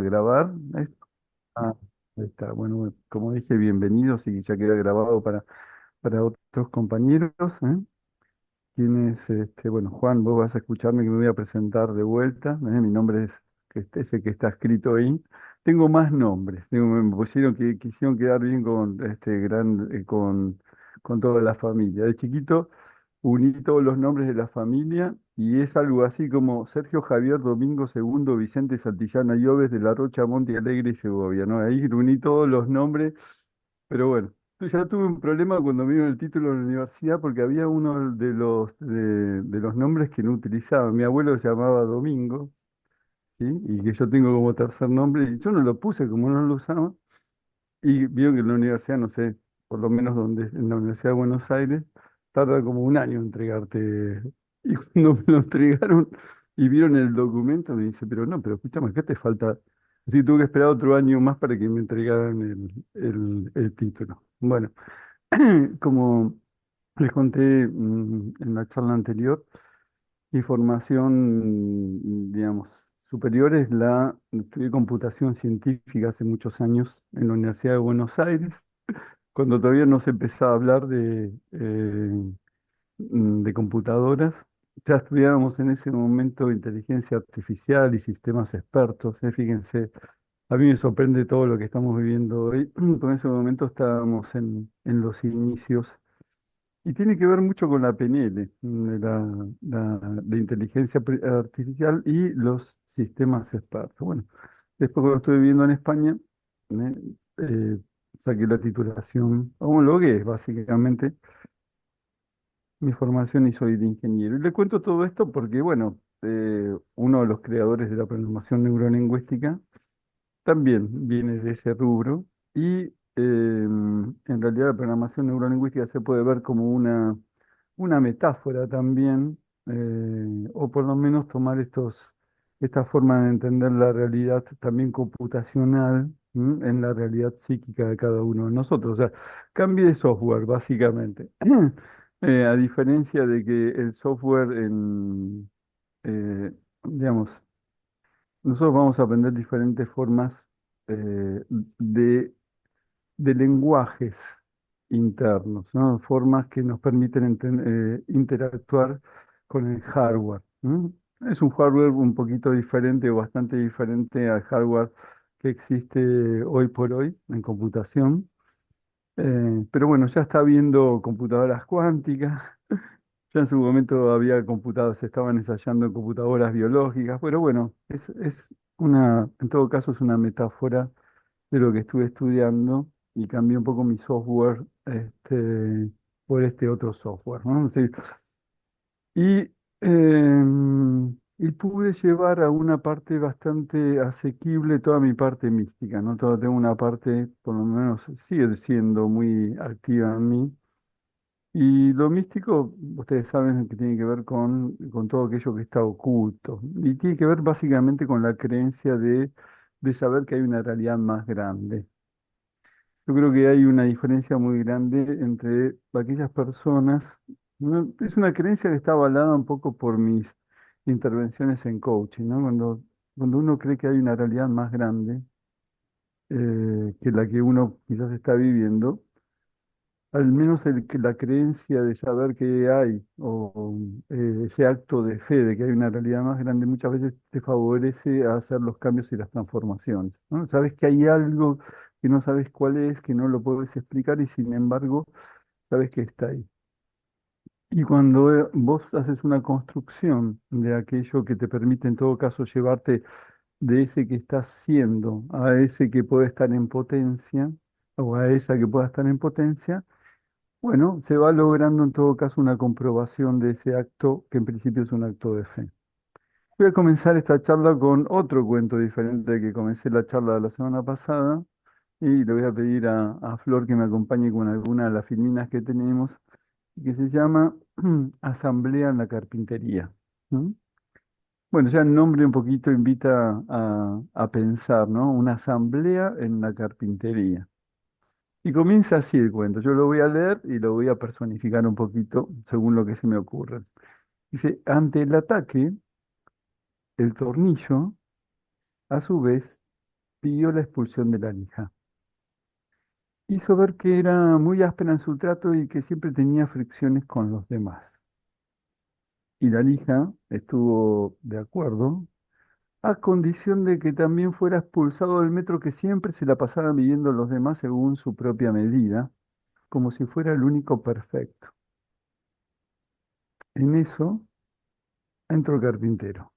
grabar. Ah, ahí está. Bueno, como dije, bienvenidos y ya queda grabado para otros compañeros, ¿eh? Quienes, bueno, Juan, vos vas a escucharme que me voy a presentar de vuelta. Mi nombre es ese que está escrito ahí. Tengo más nombres. Me pusieron que quisieron quedar bien con con toda la familia. De chiquito uní todos los nombres de la familia y es algo así como Sergio Javier Domingo Segundo Vicente Santillana Lloves de la Rocha Monte Alegre y Segovia, ¿no? Ahí uní todos los nombres, pero bueno. Ya tuve un problema cuando me dieron el título de la universidad porque había uno de los nombres que no utilizaba. Mi abuelo se llamaba Domingo, ¿sí? Y que yo tengo como tercer nombre y yo no lo puse como no lo usaba. Y vio que en la universidad, no sé, por lo menos en la Universidad de Buenos Aires, tarda como un año en entregarte. Y cuando me lo entregaron y vieron el documento, me dice, pero no, pero escúchame, ¿qué te falta? Así que tuve que esperar otro año más para que me entregaran el título. Bueno, como les conté en la charla anterior, mi formación, digamos, superior es estudié computación científica hace muchos años en la Universidad de Buenos Aires, cuando todavía no se empezaba a hablar de computadoras. Ya estudiábamos en ese momento inteligencia artificial y sistemas expertos. Fíjense, a mí me sorprende todo lo que estamos viviendo hoy. En ese momento estábamos en los inicios y tiene que ver mucho con la PNL, de inteligencia artificial y los sistemas expertos. Bueno, después cuando estuve viviendo en España, me, eh, saqué la titulación, homologué básicamente mi formación y soy de ingeniero. Y le cuento todo esto porque, bueno, uno de los creadores de la programación neurolingüística también viene de ese rubro y en realidad la programación neurolingüística se puede ver como una metáfora también, o por lo menos tomar esta forma de entender la realidad también computacional, en la realidad psíquica de cada uno de nosotros. O sea, cambie de software, básicamente. A diferencia de que el software digamos, nosotros vamos a aprender diferentes formas eh, de, de lenguajes internos, ¿no? Formas que nos permiten interactuar con el hardware. Es un hardware un poquito diferente o bastante diferente al hardware que existe hoy por hoy en computación. Pero bueno, ya está habiendo computadoras cuánticas. Ya en su momento había computadoras, se estaban ensayando en computadoras biológicas, pero bueno, en todo caso es una metáfora de lo que estuve estudiando y cambié un poco mi software por este otro software, ¿no? Sí. Y pude llevar a una parte bastante asequible toda mi parte mística, ¿no? Tengo una parte, por lo menos sigue siendo muy activa en mí y lo místico, ustedes saben que tiene que ver con todo aquello que está oculto. Y tiene que ver básicamente con la creencia de saber que hay una realidad más grande. Yo creo que hay una diferencia muy grande entre aquellas personas. ¿No? Es una creencia que está avalada un poco por mis intervenciones en coaching, ¿no? Cuando uno cree que hay una realidad más grande que la que uno quizás está viviendo. Al menos la creencia de saber que hay, o ese acto de fe de que hay una realidad más grande, muchas veces te favorece a hacer los cambios y las transformaciones, ¿no? Sabes que hay algo que no sabes cuál es, que no lo puedes explicar y sin embargo sabes que está ahí. Y cuando vos haces una construcción de aquello que te permite en todo caso llevarte de ese que estás siendo a ese que puede estar en potencia, o a esa que pueda estar en potencia, bueno, se va logrando en todo caso una comprobación de ese acto que en principio es un acto de fe. Voy a comenzar esta charla con otro cuento diferente del que comencé la charla de la semana pasada y le voy a pedir a Flor que me acompañe con alguna de las filminas que tenemos, que se llama Asamblea en la Carpintería. ¿Mm? Bueno, ya el nombre un poquito invita a pensar, ¿no? Una asamblea en la carpintería. Y comienza así el cuento. Yo lo voy a leer y lo voy a personificar un poquito según lo que se me ocurre. Dice, ante el ataque, el tornillo, a su vez, pidió la expulsión de la lija. Hizo ver que era muy áspera en su trato y que siempre tenía fricciones con los demás. Y la lija estuvo de acuerdo, a condición de que también fuera expulsado del metro que siempre se la pasaba midiendo a los demás según su propia medida, como si fuera el único perfecto. En eso entró el carpintero.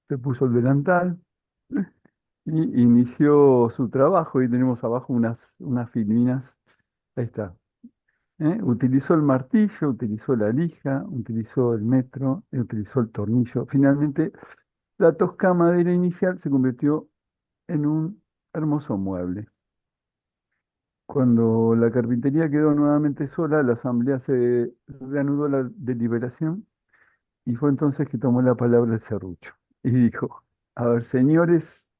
Se puso el delantal y inició su trabajo. Y tenemos abajo unas filminas. Ahí está. Utilizó el martillo, utilizó la lija, utilizó el metro, utilizó el tornillo. Finalmente, la tosca madera inicial se convirtió en un hermoso mueble. Cuando la carpintería quedó nuevamente sola, la asamblea se reanudó la deliberación y fue entonces que tomó la palabra el serrucho y dijo, a ver, señores,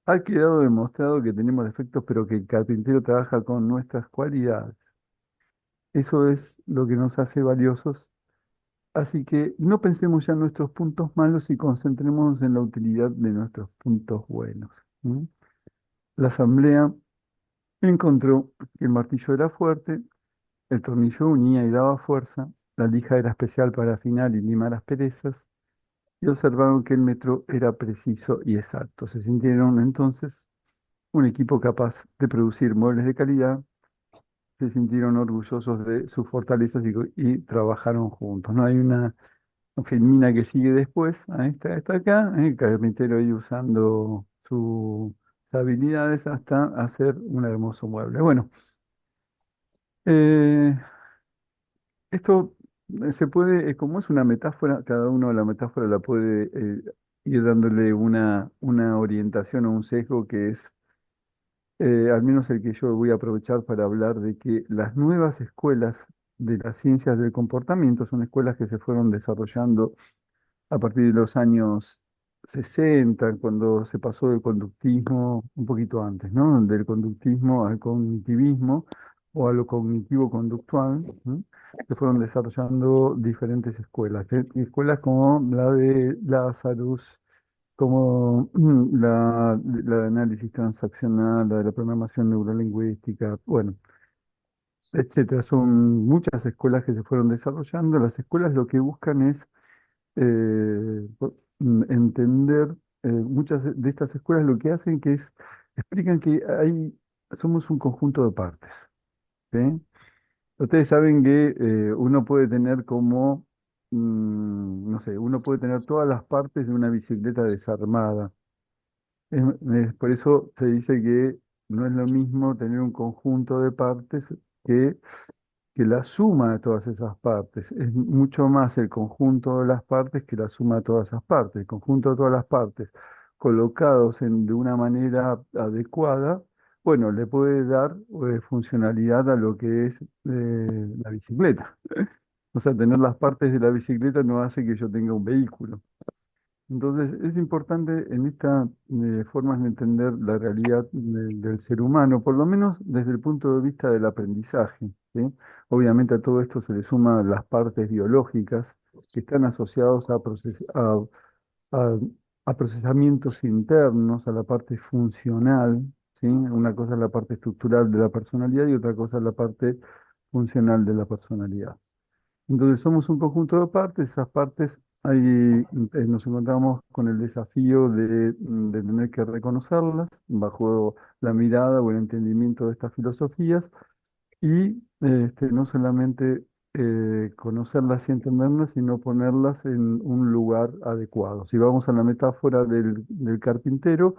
ha quedado demostrado que tenemos defectos, pero que el carpintero trabaja con nuestras cualidades. Eso es lo que nos hace valiosos. Así que no pensemos ya en nuestros puntos malos y concentrémonos en la utilidad de nuestros puntos buenos. ¿Mm? La asamblea encontró que el martillo era fuerte, el tornillo unía y daba fuerza, la lija era especial para afinar y limar asperezas, y observaron que el metro era preciso y exacto. Se sintieron entonces un equipo capaz de producir muebles de calidad, se sintieron orgullosos de sus fortalezas y trabajaron juntos. No hay una filmina que sigue después, ahí está acá, el carpintero ahí usando sus habilidades hasta hacer un hermoso mueble. Bueno, eh, esto se puede, como es una metáfora, cada uno la metáfora la puede ir dándole una orientación o un sesgo que es al menos el que yo voy a aprovechar para hablar de que las nuevas escuelas de las ciencias del comportamiento son escuelas que se fueron desarrollando a partir de los años 60 cuando se pasó del conductismo, un poquito antes, ¿no? Del conductismo al cognitivismo o a lo cognitivo-conductual, ¿no? Se fueron desarrollando diferentes escuelas, escuelas como la de Lazarus, como la de análisis transaccional, la de la programación neurolingüística, bueno, etcétera. Son muchas escuelas que se fueron desarrollando. Las escuelas lo que buscan es entender muchas de estas escuelas lo que hacen que es, explican que somos un conjunto de partes, ¿sí? Ustedes saben que uno puede tener como, no sé, uno puede tener todas las partes de una bicicleta desarmada. Por eso se dice que no es lo mismo tener un conjunto de partes que que la suma de todas esas partes. Es mucho más el conjunto de las partes que la suma de todas esas partes. El conjunto de todas las partes colocados de una manera adecuada, bueno, le puede dar funcionalidad a lo que es la bicicleta. O sea, tener las partes de la bicicleta no hace que yo tenga un vehículo. Entonces, es importante en estas formas de entender la realidad del ser humano, por lo menos desde el punto de vista del aprendizaje, ¿sí? Obviamente a todo esto se le suman las partes biológicas que están asociados a- a procesamientos internos, a la parte funcional, ¿sí? Una cosa es la parte estructural de la personalidad y otra cosa es la parte funcional de la personalidad. Entonces somos un conjunto de partes, esas partes ahí nos encontramos con el desafío de tener que reconocerlas bajo la mirada o el entendimiento de estas filosofías y no solamente conocerlas y entenderlas, sino ponerlas en un lugar adecuado. Si vamos a la metáfora del carpintero,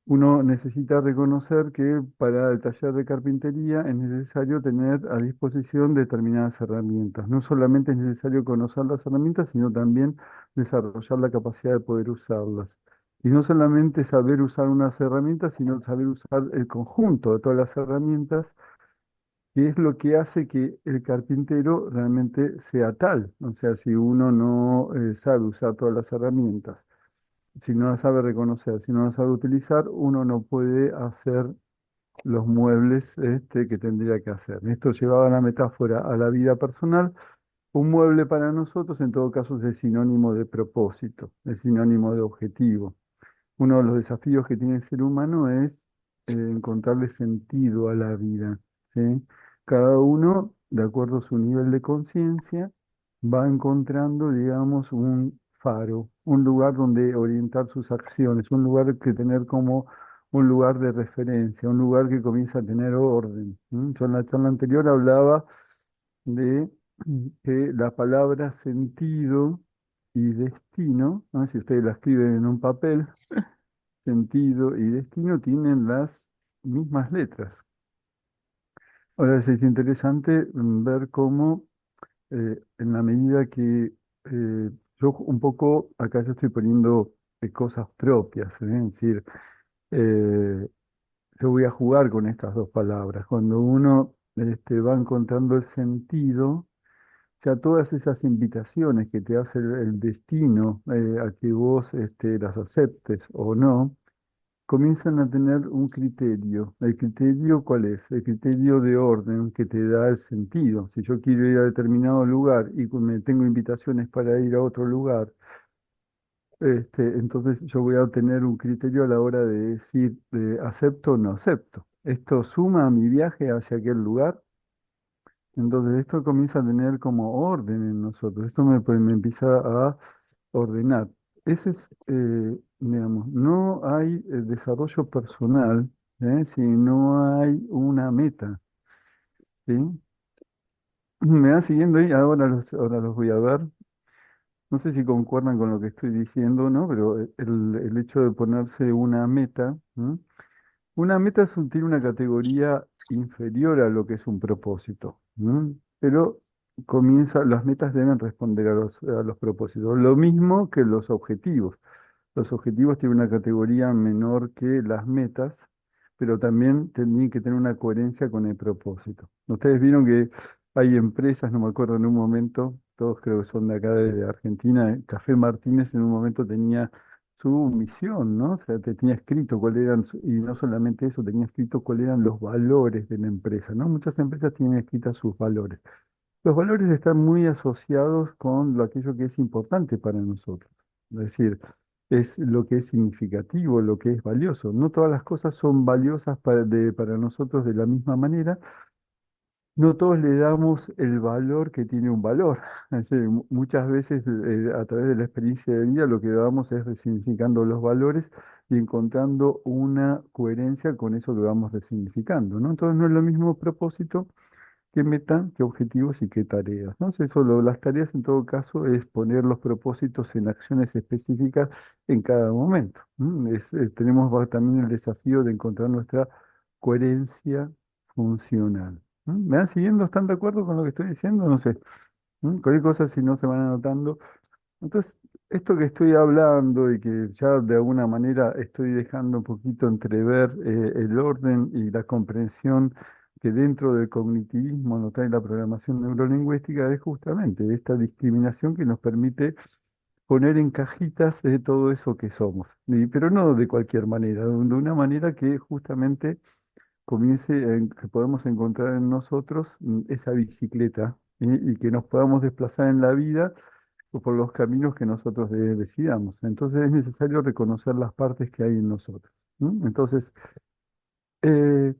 uno necesita reconocer que para el taller de carpintería es necesario tener a disposición determinadas herramientas. No solamente es necesario conocer las herramientas, sino también desarrollar la capacidad de poder usarlas. Y no solamente saber usar unas herramientas, sino saber usar el conjunto de todas las herramientas, que es lo que hace que el carpintero realmente sea tal. O sea, si uno no sabe usar todas las herramientas, si no la sabe reconocer, si no la sabe utilizar, uno no puede hacer los muebles que tendría que hacer. Esto llevado a la metáfora a la vida personal. Un mueble para nosotros, en todo caso, es sinónimo de propósito, es sinónimo de objetivo. uno de los desafíos que tiene el ser humano es encontrarle sentido a la vida, ¿sí? Cada uno, de acuerdo a su nivel de conciencia, va encontrando, digamos, un faro, un lugar donde orientar sus acciones, un lugar que tener como un lugar de referencia, un lugar que comienza a tener orden. Yo en la charla anterior hablaba de que la palabra sentido y destino, ¿no? Si ustedes la escriben en un papel, sentido y destino tienen las mismas letras. Ahora sí es interesante ver cómo en la medida que yo un poco, acá yo estoy poniendo cosas propias, ¿eh? Es decir, eh, yo voy a jugar con estas dos palabras. Cuando uno va encontrando el sentido, ya todas esas invitaciones que te hace el destino a que vos las aceptes o no, comienzan a tener un criterio. ¿El criterio cuál es? El criterio de orden que te da el sentido. Si yo quiero ir a determinado lugar y me tengo invitaciones para ir a otro lugar, entonces yo voy a tener un criterio a la hora de decir acepto o no acepto. ¿Esto suma a mi viaje hacia aquel lugar? Entonces esto comienza a tener como orden en nosotros. Esto me empieza a ordenar. Ese es, digamos, no hay desarrollo personal, si no hay una meta, ¿sí? Me van siguiendo ahí, ahora los voy a ver. No sé si concuerdan con lo que estoy diciendo, ¿no? Pero el hecho de ponerse una meta, ¿m? Una meta tiene una categoría inferior a lo que es un propósito, ¿m? Pero las metas deben responder a los propósitos. Lo mismo que los objetivos. Los objetivos tienen una categoría menor que las metas, pero también tienen que tener una coherencia con el propósito. Ustedes vieron que hay empresas, no me acuerdo en un momento, todos creo que son de acá de Argentina, Café Martínez en un momento tenía su misión, ¿no? O sea, tenía escrito cuáles eran, y no solamente eso, tenía escrito cuáles eran los valores de la empresa, ¿no? Muchas empresas tienen escritas sus valores. Los valores están muy asociados con aquello que es importante para nosotros. Es decir, es lo que es significativo, lo que es valioso. No todas las cosas son valiosas para nosotros de la misma manera. No todos le damos el valor que tiene un valor. Es decir, muchas veces a través de la experiencia de vida lo que vamos es resignificando los valores y encontrando una coherencia con eso que vamos resignificando, ¿no? Entonces no es lo mismo propósito qué meta, qué objetivos y qué tareas, ¿no? Las tareas en todo caso es poner los propósitos en acciones específicas en cada momento. Tenemos también el desafío de encontrar nuestra coherencia funcional. ¿Me van siguiendo? ¿Están de acuerdo con lo que estoy diciendo? No sé. Cualquier cosa si no se van anotando. Entonces, esto que estoy hablando y que ya de alguna manera estoy dejando un poquito entrever el orden y la comprensión que dentro del cognitivismo nos trae la programación neurolingüística es justamente esta discriminación que nos permite poner en cajitas todo eso que somos, pero no de cualquier manera, de una manera que justamente que podemos encontrar en nosotros esa bicicleta y que nos podamos desplazar en la vida o por los caminos que nosotros decidamos. Entonces es necesario reconocer las partes que hay en nosotros. Entonces,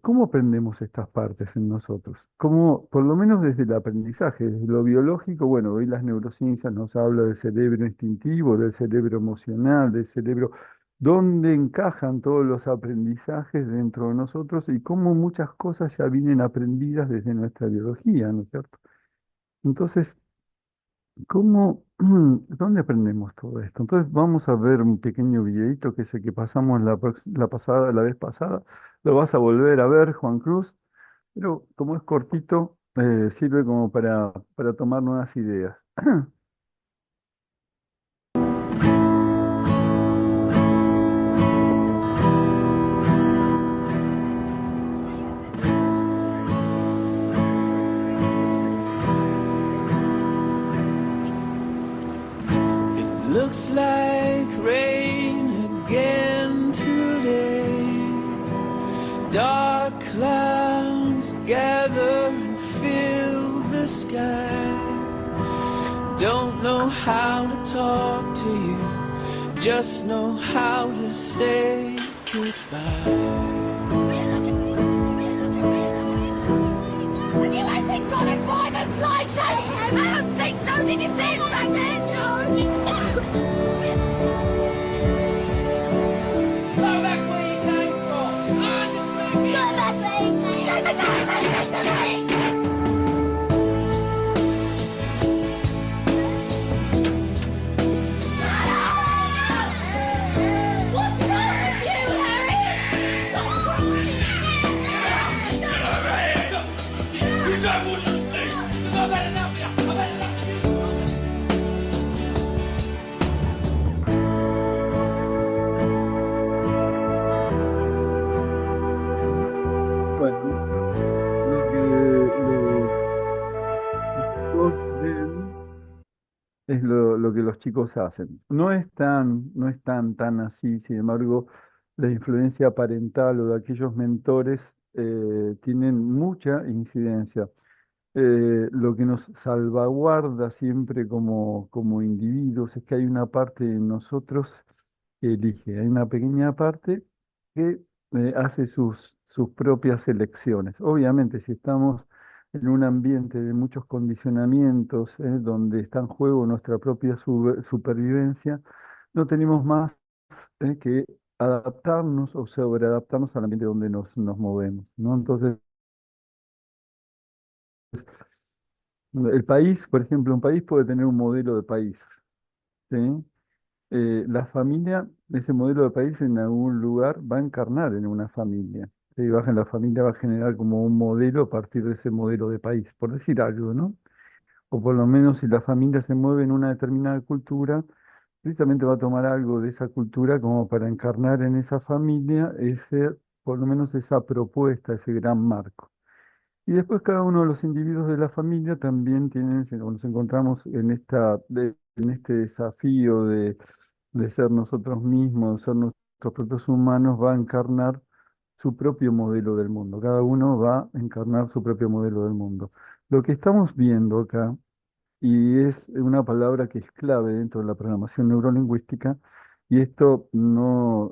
¿cómo aprendemos estas partes en nosotros? ¿Cómo, por lo menos desde el aprendizaje, desde lo biológico? Bueno, hoy las neurociencias nos hablan del cerebro instintivo, del cerebro emocional, del cerebro, dónde encajan todos los aprendizajes dentro de nosotros y cómo muchas cosas ya vienen aprendidas desde nuestra biología, ¿no es cierto? Entonces, dónde aprendemos todo esto? Entonces vamos a ver un pequeño videito que es el que pasamos la vez pasada. Lo vas a volver a ver, Juan Cruz, pero como es cortito, sirve como para tomar nuevas ideas. It looks like rain again today. Dark clouds gather and fill the sky. Don't know how to talk to you. just know how to say goodbye. Have you actually got a driver's license? I don't think so. Did you see it back there, George? Go back where you came from. Learn to speak English. Go back where you came from. What's wrong with you, Harry? Bueno, lo que los chicos ven es lo que los chicos hacen. No es tan así, sin embargo, la influencia parental o de aquellos mentores tienen mucha incidencia. Lo que nos salvaguarda siempre como individuos es que hay una parte de nosotros que elige, hay una pequeña parte que hace sus propias elecciones. Obviamente, si estamos en un ambiente de muchos condicionamientos, donde está en juego nuestra propia supervivencia, no tenemos más que adaptarnos o sobreadaptarnos al ambiente donde nos movemos, ¿no? Entonces, el país, por ejemplo, un país puede tener un modelo de país, ¿sí? La familia, ese modelo de país en algún lugar va a encarnar en una familia, ¿sí? La familia va a generar como un modelo a partir de ese modelo de país, por decir algo, ¿no? O por lo menos si la familia se mueve en una determinada cultura, precisamente va a tomar algo de esa cultura como para encarnar en esa familia por lo menos esa propuesta, ese gran marco. Y después cada uno de los individuos de la familia también tienen, si nos encontramos en este desafío de ser nosotros mismos, ser nuestros propios humanos, va a encarnar su propio modelo del mundo. Cada uno va a encarnar su propio modelo del mundo. Lo que estamos viendo acá, y es una palabra que es clave dentro de la programación neurolingüística, y esto no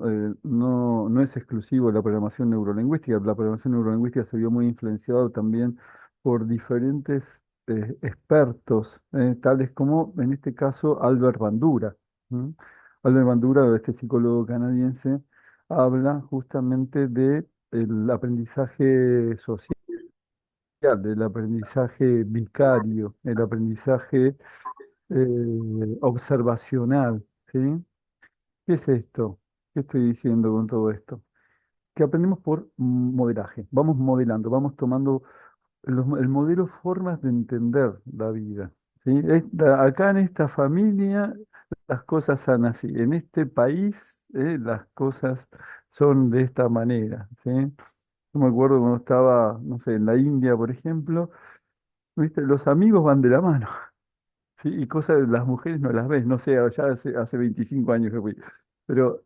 es exclusivo de la programación neurolingüística. La programación neurolingüística se vio muy influenciada también por diferentes expertos, tales como en este caso Albert Bandura. ¿M? Albert Bandura, este psicólogo canadiense, habla justamente de el aprendizaje social, del aprendizaje vicario, el aprendizaje observacional, ¿sí? ¿Qué es esto? ¿Qué estoy diciendo con todo esto? Que aprendemos por modelaje, vamos modelando, vamos tomando el modelo formas de entender la vida, ¿sí? Acá en esta familia las cosas son así, en este país las cosas son de esta manera, ¿sí? Yo me acuerdo cuando estaba, no sé, en la India, por ejemplo, ¿viste? Los amigos van de la mano. Sí, y cosas de las mujeres no las ves, no sé, ya hace 25 años que fui. Pero,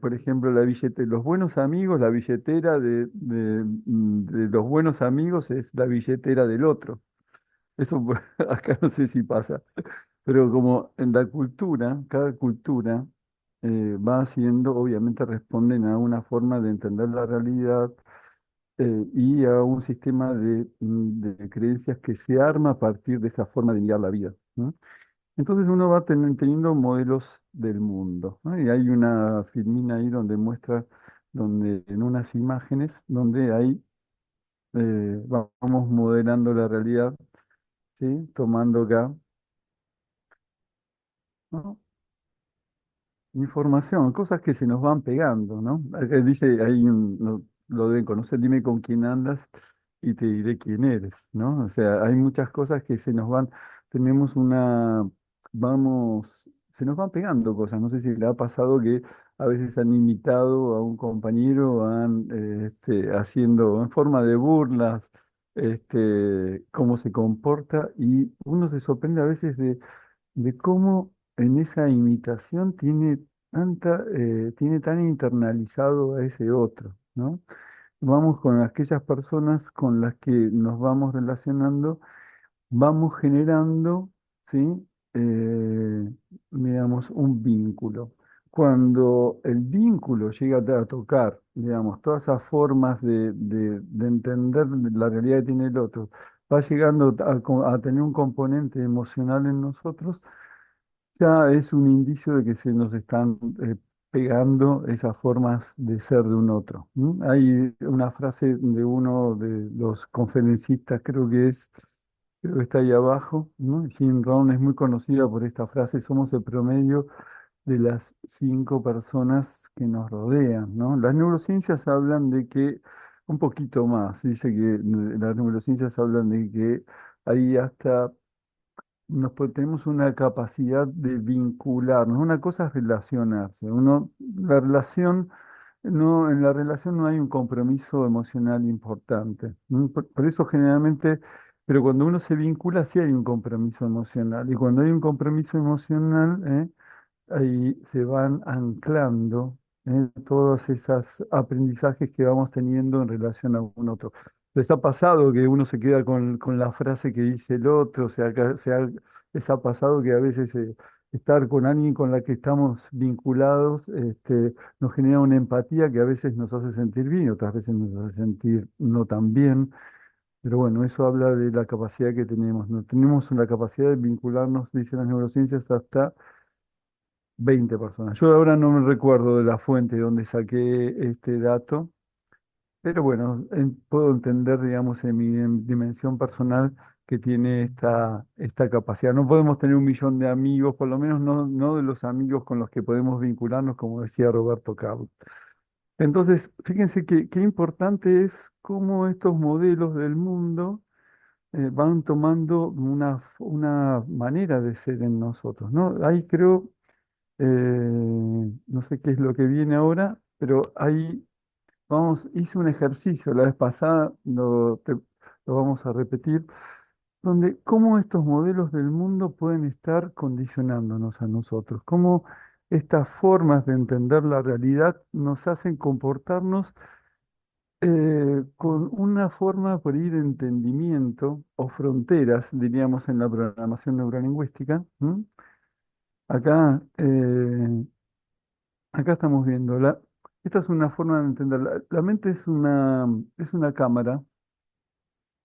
por ejemplo, los buenos amigos, la billetera de los buenos amigos es la billetera del otro. Eso acá no sé si pasa. Pero como en la cultura, cada cultura va haciendo, obviamente responden a una forma de entender la realidad, y a un sistema de creencias que se arma a partir de esa forma de mirar la vida, ¿no? Entonces uno va teniendo modelos del mundo, ¿no? Y hay una filmina ahí donde muestra, donde en unas imágenes, donde ahí vamos modelando la realidad, ¿sí? Tomando acá, ¿no? Información, cosas que se nos van pegando, ¿no? Acá dice, lo deben conocer, dime con quién andas y te diré quién eres, ¿no? O sea, hay muchas cosas que tenemos se nos van pegando cosas. No sé si le ha pasado que a veces han imitado a un compañero, haciendo en forma de burlas, cómo se comporta, y uno se sorprende a veces de cómo en esa imitación tiene tan internalizado a ese otro, ¿no? Vamos con aquellas personas con las que nos vamos relacionando, vamos generando, ¿sí? Eh, digamos, un vínculo. cuando el vínculo llega a tocar, digamos, todas esas formas de entender la realidad que tiene el otro, va llegando a tener un componente emocional en nosotros, ya es un indicio de que se nos están pegando esas formas de ser de un otro. ¿M? Hay una frase de uno de los conferencistas, creo que está ahí abajo, ¿no? Jim Rohn es muy conocida por esta frase: somos el promedio de las 5 personas que nos rodean, ¿no? Las neurociencias hablan de que, un poquito más, dice que las neurociencias hablan de que hay hasta tenemos una capacidad de vincularnos. Una cosa es relacionarse. La relación, no, en la relación no hay un compromiso emocional importante. Por eso generalmente, pero cuando uno se vincula sí hay un compromiso emocional. Y cuando hay un compromiso emocional, ahí se van anclando todos esos aprendizajes que vamos teniendo en relación a un otro. ¿Les ha pasado que uno se queda con la frase que dice el otro? O sea, les ha pasado que a veces estar con alguien con la que estamos vinculados nos genera una empatía que a veces nos hace sentir bien y otras veces nos hace sentir no tan bien. Pero bueno, eso habla de la capacidad que tenemos. No tenemos la capacidad de vincularnos, dicen las neurociencias, hasta 20 personas. Yo ahora no me recuerdo de la fuente donde saqué este dato, pero bueno, puedo entender, digamos, en mi dimensión personal que tiene esta capacidad. No podemos tener 1 millón de amigos, por lo menos no de los amigos con los que podemos vincularnos, como decía Roberto Carlos. Entonces, fíjense qué importante es cómo estos modelos del mundo van tomando una manera de ser en nosotros, ¿no? Ahí creo no sé qué es lo que viene ahora, pero ahí hice un ejercicio la vez pasada, lo vamos a repetir, donde cómo estos modelos del mundo pueden estar condicionándonos a nosotros, cómo estas formas de entender la realidad nos hacen comportarnos con una forma por ir de entendimiento o fronteras, diríamos en la programación neurolingüística. ¿M? Acá Acá estamos viendo, esta es una forma de entender. La mente es una cámara,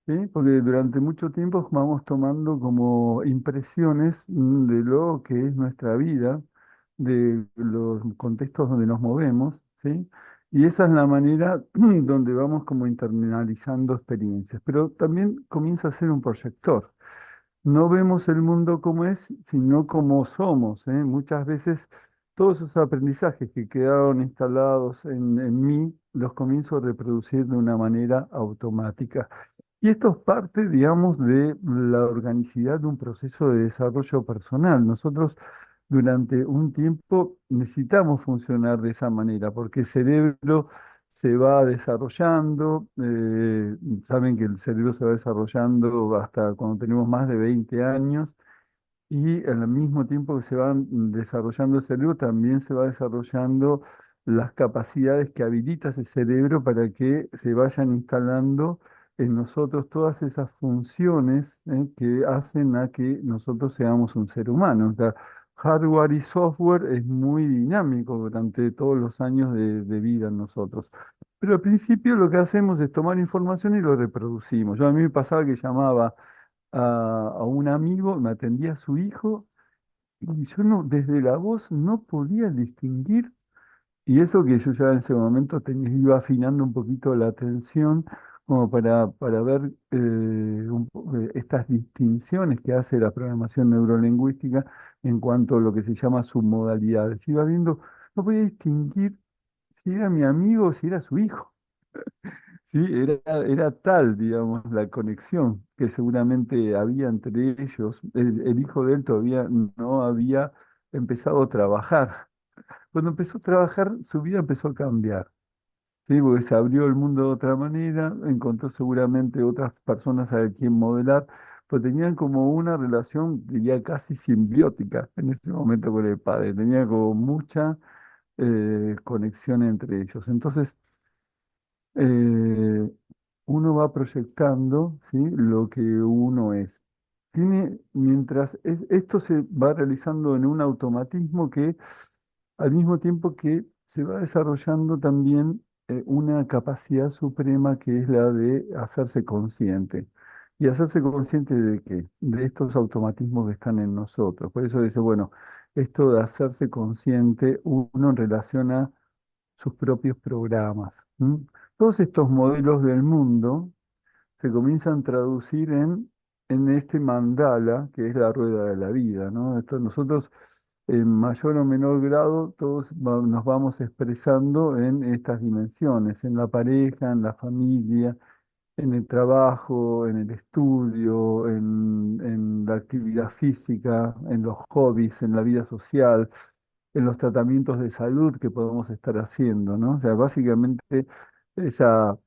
¿sí? Porque durante mucho tiempo vamos tomando como impresiones de lo que es nuestra vida, de los contextos donde nos movemos, ¿sí? Y esa es la manera donde vamos como internalizando experiencias. Pero también comienza a ser un proyector. No vemos el mundo como es, sino como somos, ¿eh? Muchas veces todos esos aprendizajes que quedaron instalados en mí los comienzo a reproducir de una manera automática. Y esto es parte, digamos, de la organicidad de un proceso de desarrollo personal. Nosotros durante un tiempo necesitamos funcionar de esa manera, porque el cerebro se va desarrollando, saben que el cerebro se va desarrollando hasta cuando tenemos más de 20 años, y al mismo tiempo que se van desarrollando el cerebro, también se va desarrollando las capacidades que habilita ese cerebro para que se vayan instalando en nosotros todas esas funciones que hacen a que nosotros seamos un ser humano. O sea, hardware y software es muy dinámico durante todos los años de vida en nosotros. Pero al principio lo que hacemos es tomar información y lo reproducimos. Yo a mí me pasaba que llamaba a un amigo, me atendía su hijo, y yo no, desde la voz no podía distinguir, y eso que yo ya en ese momento iba afinando un poquito la atención como para ver estas distinciones que hace la programación neurolingüística en cuanto a lo que se llama submodalidades. Iba viendo, no podía distinguir si era mi amigo o si era su hijo. Sí, era tal, digamos, la conexión que seguramente había entre ellos. El hijo de él todavía no había empezado a trabajar. Cuando empezó a trabajar, su vida empezó a cambiar, ¿sí? Porque se abrió el mundo de otra manera, encontró seguramente otras personas a quien modelar, pero tenían como una relación, diría, casi simbiótica en ese momento con el padre. Tenía como mucha conexión entre ellos. Entonces, eh, uno va proyectando, ¿sí? Lo que uno es. Mientras esto se va realizando en un automatismo que al mismo tiempo que se va desarrollando también una capacidad suprema que es la de hacerse consciente. ¿Y hacerse consciente de qué? De estos automatismos que están en nosotros. Por eso dice, bueno, esto de hacerse consciente uno en relación a sus propios programas. ¿M? Todos estos modelos del mundo se comienzan a traducir en este mandala que es la rueda de la vida, ¿no? Nosotros, en mayor o menor grado, todos nos vamos expresando en estas dimensiones, en la pareja, en la familia, en el trabajo, en el estudio, en la actividad física, en los hobbies, en la vida social, en los tratamientos de salud que podemos estar haciendo, ¿no? O sea, básicamente esa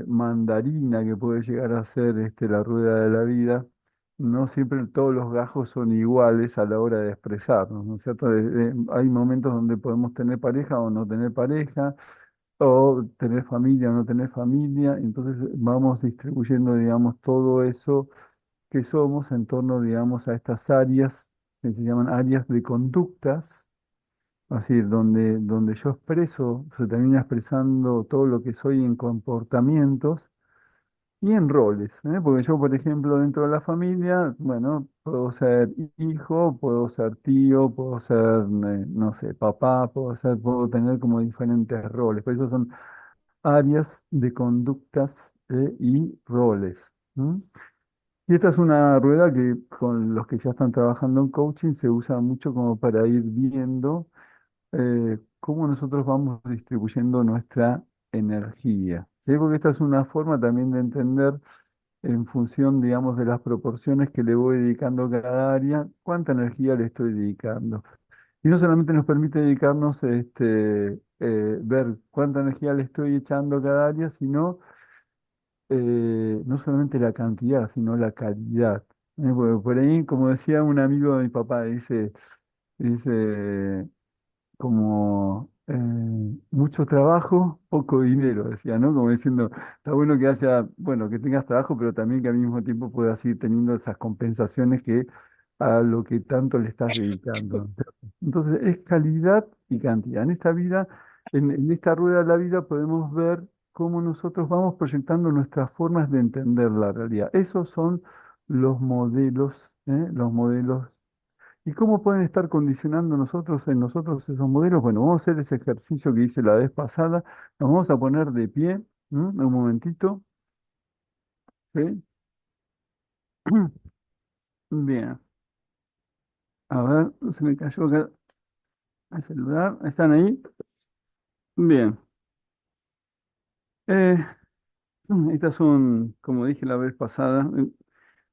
mandarina que puede llegar a ser la rueda de la vida, no siempre todos los gajos son iguales a la hora de expresarnos, ¿no es cierto? Hay momentos donde podemos tener pareja o no tener pareja, o tener familia o no tener familia, entonces vamos distribuyendo, digamos, todo eso que somos en torno, digamos, a estas áreas que se llaman áreas de conductas, así, donde yo expreso, se termina expresando todo lo que soy en comportamientos y en roles, ¿eh? Porque yo, por ejemplo, dentro de la familia, bueno, puedo ser hijo, puedo ser tío, puedo ser, no sé, papá, puedo tener como diferentes roles. Por eso son áreas de conductas y roles. ¿M? Y esta es una rueda que con los que ya están trabajando en coaching se usa mucho como para ir viendo cómo nosotros vamos distribuyendo nuestra energía. ¿Sí? Porque esta es una forma también de entender en función, digamos, de las proporciones que le voy dedicando a cada área, cuánta energía le estoy dedicando. Y no solamente nos permite dedicarnos, ver cuánta energía le estoy echando a cada área, sino no solamente la cantidad, sino la calidad. Porque por ahí, como decía un amigo de mi papá, dice como mucho trabajo, poco dinero, decía, ¿no? Como diciendo, está bueno que haya, bueno, que tengas trabajo, pero también que al mismo tiempo puedas ir teniendo esas compensaciones que a lo que tanto le estás dedicando. Entonces, es calidad y cantidad. En esta vida, en esta rueda de la vida, podemos ver cómo nosotros vamos proyectando nuestras formas de entender la realidad. Esos son los modelos, ¿eh? Los modelos. ¿Y cómo pueden estar condicionando en nosotros esos modelos? Bueno, vamos a hacer ese ejercicio que hice la vez pasada. Nos vamos a poner de pie, un momentito. ¿Sí? Bien. A ver, se me cayó acá el celular. ¿Están ahí? Bien. Eh, Estas son, como dije la vez pasada,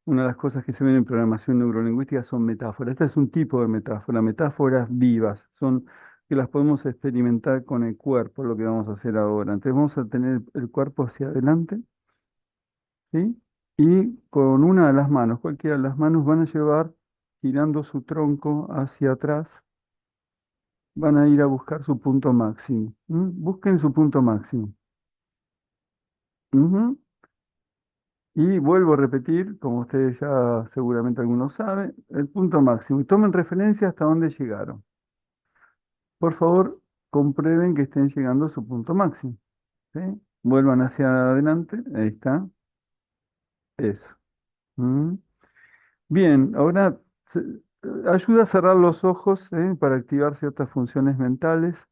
una de las cosas que se ven en programación neurolingüística son metáforas. Este es un tipo de metáfora, metáforas vivas, son que las podemos experimentar con el cuerpo, lo que vamos a hacer ahora. Entonces vamos a tener el cuerpo hacia adelante, ¿sí? Y con una de las manos, cualquiera de las manos, van a llevar, girando su tronco hacia atrás, van a ir a buscar su punto máximo. ¿M? Busquen su punto máximo. Ujú. Y vuelvo a repetir, como ustedes ya seguramente algunos saben, el punto máximo. Y tomen referencia hasta dónde llegaron. Por favor, comprueben que estén llegando a su punto máximo. ¿Sí? Vuelvan hacia adelante. Ahí está. Eso. Mm. Bien, ahora ayuda a cerrar los ojos, para activar ciertas funciones mentales.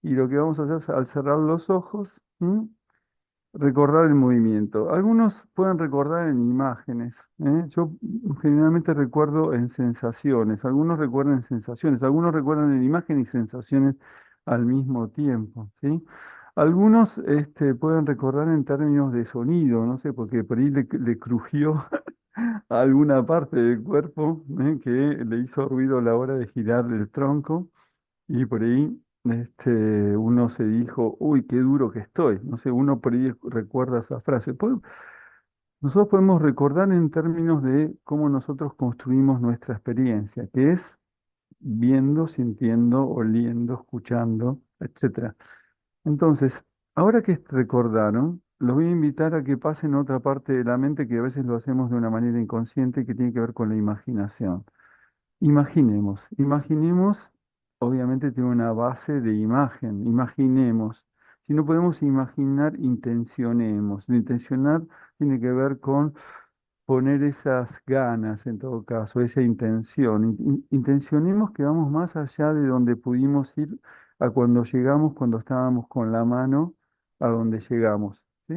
Y lo que vamos a hacer es, al cerrar los ojos, recordar el movimiento. Algunos pueden recordar en imágenes, ¿eh? Yo generalmente recuerdo en sensaciones. Algunos recuerdan en sensaciones. Algunos recuerdan en imagen y sensaciones al mismo tiempo, ¿sí? Algunos pueden recordar en términos de sonido, no sé, porque por ahí le crujió a alguna parte del cuerpo, que le hizo ruido a la hora de girar el tronco. Y por ahí uno se dijo, uy, qué duro que estoy. No sé, uno por ahí recuerda esa frase. Nosotros podemos recordar en términos de cómo nosotros construimos nuestra experiencia, que es viendo, sintiendo, oliendo, escuchando, etcétera. Entonces, ahora que recordaron, los voy a invitar a que pasen a otra parte de la mente que a veces lo hacemos de una manera inconsciente que tiene que ver con la imaginación. Imaginemos obviamente tiene una base de imagen. Imaginemos. Si no podemos imaginar, intencionemos. Lo intencionar tiene que ver con poner esas ganas, en todo caso, esa intención. Intencionemos que vamos más allá de donde pudimos ir a cuando llegamos, cuando estábamos con la mano a donde llegamos, ¿sí?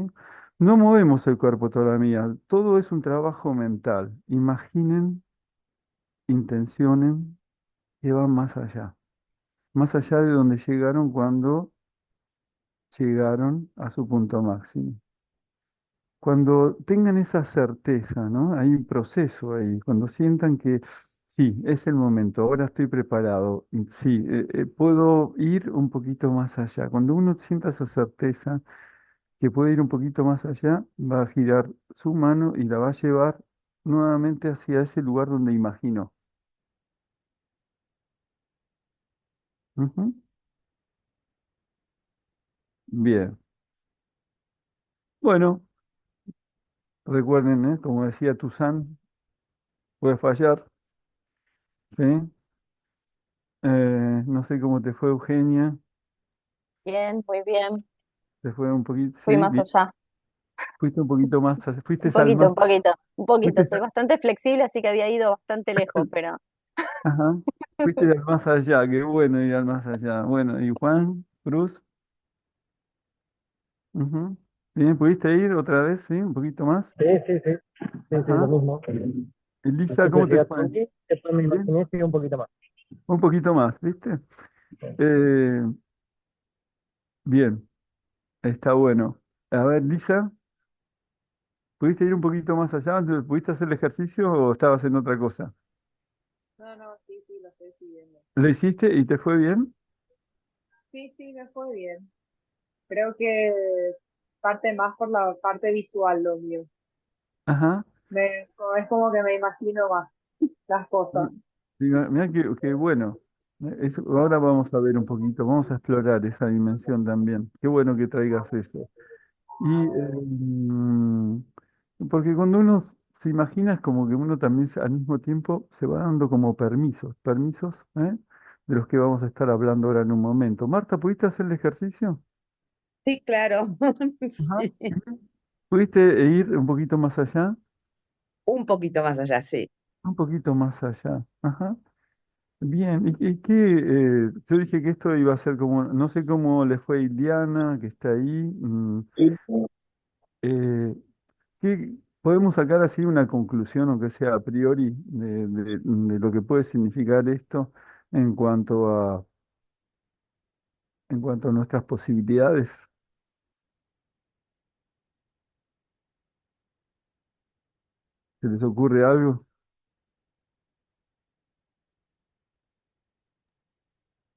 No movemos el cuerpo todavía, todo es un trabajo mental. Imaginen, intencionen que van más allá de donde llegaron cuando llegaron a su punto máximo. Cuando tengan esa certeza, ¿no? Hay un proceso ahí, cuando sientan que sí, es el momento, ahora estoy preparado, y sí, puedo ir un poquito más allá. Cuando uno sienta esa certeza que puede ir un poquito más allá, va a girar su mano y la va a llevar nuevamente hacia ese lugar donde imaginó. Ujú. Bien. Bueno, recuerden, como decía Tuzán, puede fallar, ¿sí? No sé cómo te fue, Eugenia. Bien, muy bien. Te fue un poquito, sí, Fui más bien. allá. Fuiste un poquito más allá, fuiste Un al poquito, más, un poquito, un poquito. fuiste Soy bastante flexible, así que había ido bastante lejos, pero ajá, fuiste al más allá, qué bueno ir al más allá. Bueno, y Juan, Cruz, ujú. Bien, ¿pudiste ir otra vez, sí? Un poquito más. Sí, sí, sí, sí, sí, lo Ajá. mismo. Al Elisa, principio ¿cómo te llegué a fue? subir, después me Bien, imaginé que iba un poquito más. un poquito más, ¿viste? Sí. Eh, bien, está bueno. A ver, Lisa, ¿pudiste ir un poquito más allá? ¿Pudiste hacer el ejercicio o estabas en otra cosa? No, no, sí, sí, lo estoy siguiendo. ¿Lo hiciste y te fue bien? Sí, sí, me fue bien. Creo que parte más por la parte visual lo mío. Ajá. Es como que me imagino más las cosas. Mira qué bueno. Ahora vamos a ver un poquito, vamos a explorar esa dimensión también. Qué bueno que traigas eso. Y porque cuando uno se imagina es como que uno también al mismo tiempo se va dando como permisos, ¿eh? De los que vamos a estar hablando ahora en un momento. Marta, ¿pudiste hacer el ejercicio? Sí, claro. Ajá. Sí. ¿Pudiste ir un poquito más allá? Un poquito más allá, sí. Un poquito más allá. Ajá. Bien, y qué, yo dije que esto iba a ser como, no sé cómo le fue a Iliana, que está ahí. Eh, ¿Qué podemos sacar así una conclusión, aunque sea a priori, de lo que puede significar esto en cuanto en cuanto a nuestras posibilidades? ¿Se les ocurre algo?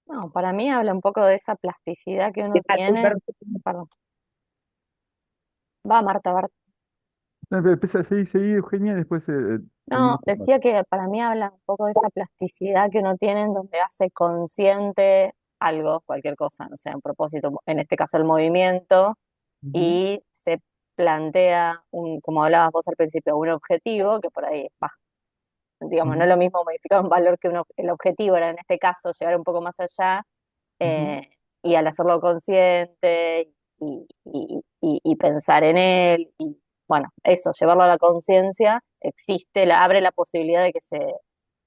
no, para mí habla un poco de esa plasticidad que uno tiene. Perdón. Perdón. Va, Marta, Marta. Empieza a seguir, Eugenia, y después No, seguimos con Marta. decía que para mí habla un poco de esa plasticidad que uno tiene en donde hace consciente algo, cualquier cosa, no sé, un propósito, en este caso el movimiento, Ujú, y se plantea como hablabas vos al principio, un objetivo que por ahí va, digamos, no es ujú, lo mismo modificar un valor que el objetivo era en este caso llegar un poco más allá, ujú. y al hacerlo consciente y pensar en él, y bueno, eso, llevarlo a la conciencia, abre la posibilidad de que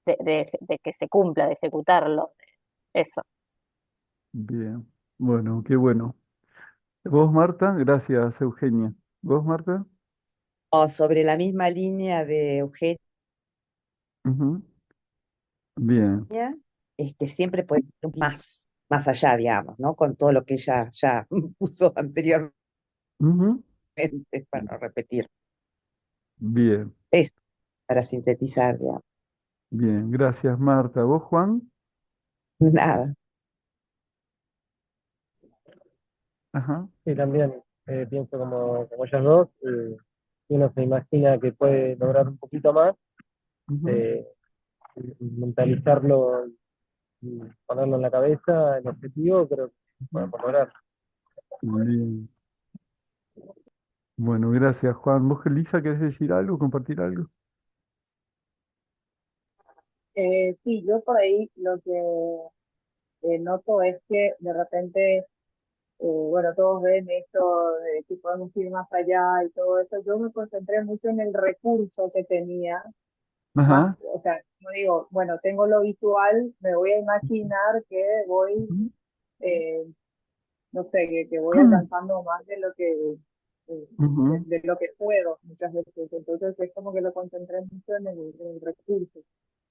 de que se cumpla, de ejecutarlo, eso. Bien, bueno, qué bueno. ¿Vos, Marta? Gracias, Eugenia. ¿Vos, Marta? O sobre la misma línea de Eugenia, Ujú. Bien. es que siempre puede ir más allá, digamos, ¿no? Con todo lo que ella ya puso anteriormente, Ujú. para no repetir. Bien, Eso, para sintetizar, digamos. bien. Gracias, Marta. ¿Vos, Juan? Nada. Ajá. Sí, también pienso como ellas dos. Si uno se imagina que puede lograr un poquito más, Ujú. eh, mentalizarlo y ponerlo en la cabeza, el objetivo, creo que podemos lograr. Bien. Bueno, gracias, Juan. ¿Vos, Elisa, querés decir algo, compartir algo? Sí, yo por ahí lo que noto es que de repente, bueno, todos ven esto de que podemos ir más allá y todo eso. Yo me concentré mucho en el recurso que tenía, más, Ajá. o sea, no digo, bueno, tengo lo visual, me voy a imaginar que voy, Ujú. eh, no sé, que voy alcanzando más de lo que, Ujú. de lo que puedo muchas veces. Entonces es como que lo concentré mucho en el recurso.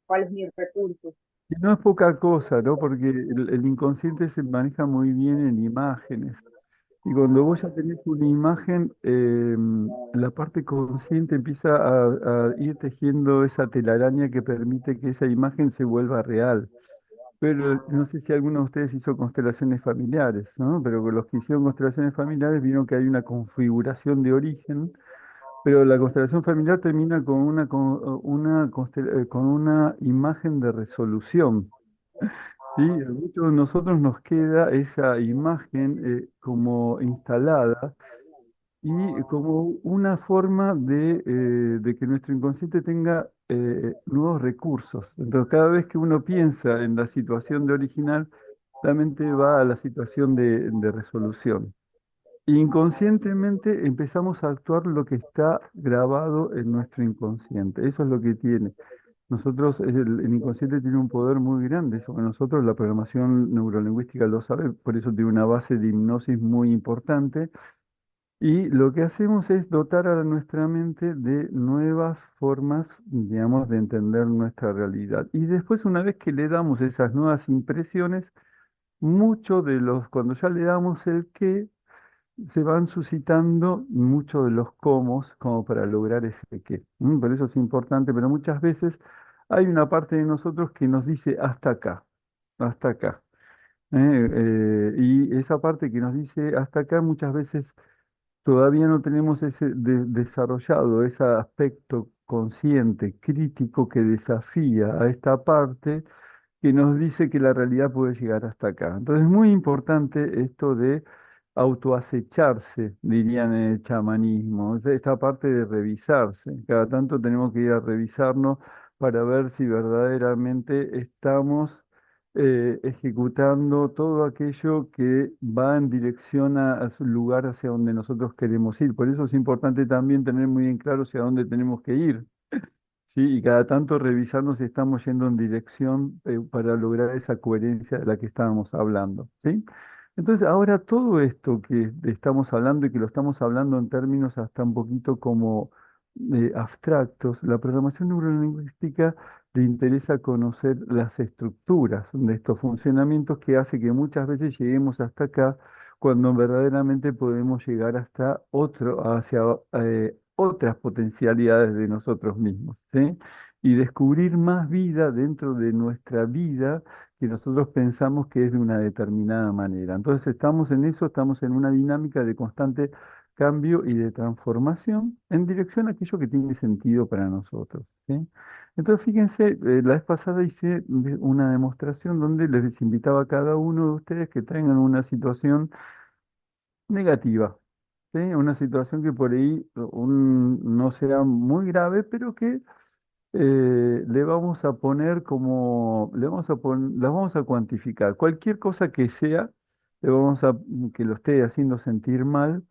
¿Cuál es mi recurso? Y no es poca cosa, ¿no? Porque el inconsciente se maneja muy bien en imágenes. Y cuando vos ya tenés una imagen, la parte consciente empieza a ir tejiendo esa telaraña que permite que esa imagen se vuelva real. Pero no sé si alguno de ustedes hizo constelaciones familiares, ¿no? Pero los que hicieron constelaciones familiares vieron que hay una configuración de origen, pero la constelación familiar termina con una imagen de resolución. Sí, a muchos de nosotros nos queda esa imagen como instalada y como una forma de que nuestro inconsciente tenga nuevos recursos. Entonces, cada vez que uno piensa en la situación de original, la mente va a la situación de resolución. Inconscientemente empezamos a actuar lo que está grabado en nuestro inconsciente. Eso es lo que tiene. Nosotros, el inconsciente tiene un poder muy grande sobre nosotros. La programación neurolingüística lo sabe, por eso tiene una base de hipnosis muy importante. Y lo que hacemos es dotar a nuestra mente de nuevas formas, digamos, de entender nuestra realidad. Y después, una vez que le damos esas nuevas impresiones, cuando ya le damos el qué, se van suscitando muchos de los cómo como para lograr ese qué. Por eso es importante, pero muchas veces hay una parte de nosotros que nos dice hasta acá, hasta acá. Y esa parte que nos dice hasta acá muchas veces todavía no tenemos ese desarrollado, ese aspecto consciente, crítico que desafía a esta parte que nos dice que la realidad puede llegar hasta acá. Entonces es muy importante esto de autoacecharse, dirían en el chamanismo, es esta parte de revisarse. Cada tanto tenemos que ir a revisarnos para ver si verdaderamente estamos ejecutando todo aquello que va en dirección a su lugar hacia donde nosotros queremos ir. Por eso es importante también tener muy en claro hacia dónde tenemos que ir. Sí, y cada tanto revisarnos si estamos yendo en dirección para lograr esa coherencia de la que estábamos hablando, ¿sí? Entonces, ahora todo esto que estamos hablando y que lo estamos hablando en términos hasta un poquito como abstractos, la programación neurolingüística le interesa conocer las estructuras de estos funcionamientos que hace que muchas veces lleguemos hasta acá cuando verdaderamente podemos llegar hasta hacia otras potencialidades de nosotros mismos, ¿sí? Y descubrir más vida dentro de nuestra vida que nosotros pensamos que es de una determinada manera. Entonces estamos en eso, estamos en una dinámica de constante cambio y de transformación en dirección a aquello que tiene sentido para nosotros, ¿sí? Entonces, fíjense, la vez pasada hice una demostración donde les invitaba a cada uno de ustedes que tengan una situación negativa, ¿sí? Una situación que por ahí no sea muy grave, pero que le vamos a poner la vamos a cuantificar. Cualquier cosa que sea, que lo esté haciendo sentir mal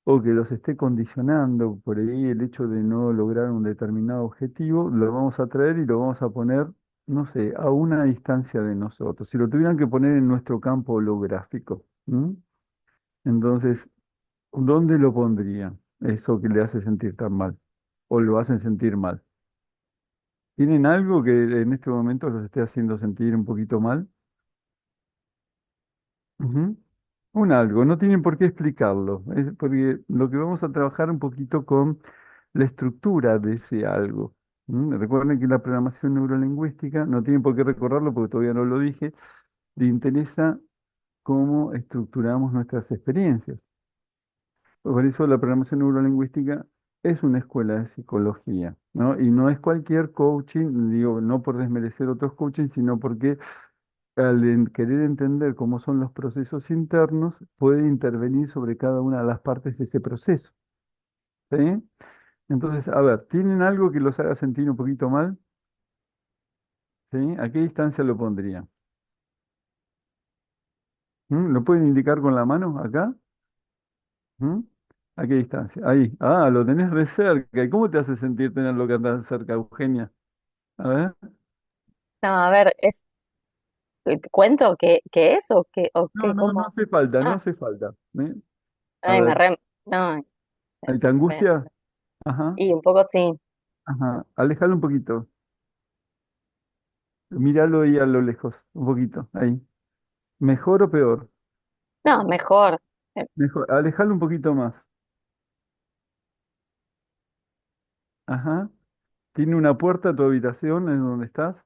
o que los esté condicionando por ahí el hecho de no lograr un determinado objetivo, lo vamos a traer y lo vamos a poner, no sé, a una distancia de nosotros. Si lo tuvieran que poner en nuestro campo holográfico, ¿m? Entonces, ¿dónde lo pondrían? Eso que le hace sentir tan mal o lo hacen sentir mal. ¿Tienen algo que en este momento los esté haciendo sentir un poquito mal? Ujú. Un algo, no tienen por qué explicarlo, es porque lo que vamos a trabajar un poquito con la estructura de ese algo. Recuerden que la programación neurolingüística, no tienen por qué recordarlo porque todavía no lo dije, le interesa cómo estructuramos nuestras experiencias. Por eso la programación neurolingüística es una escuela de psicología, ¿no? Y no es cualquier coaching, digo, no por desmerecer otros coaching, sino porque querer entender cómo son los procesos internos, puede intervenir sobre cada una de las partes de ese proceso, ¿sí? Entonces, a ver, ¿tienen algo que los haga sentir un poquito mal? ¿Sí? ¿A qué distancia lo pondrían? ¿Lo pueden indicar con la mano acá? ¿Mm? ¿A qué distancia? Ahí. Ah, lo tenés re cerca. ¿Y cómo te hace sentir tenerlo que tan cerca, Eugenia? A ver. No, a ver, ¿te cuento qué es o No, qué, no, no cómo? hace falta, no Ah, hace falta. ¿Eh? A ay, ver. no, ¿Ahí te me- angustia? Ajá, y un poco sí, ajá. Alejalo un poquito. Míralo ahí a lo lejos, un poquito. Ahí. ¿Mejor o peor? no, mejor, eh, Mejor. Alejalo un poquito más. Ajá. ¿Tiene una puerta a tu habitación en donde estás?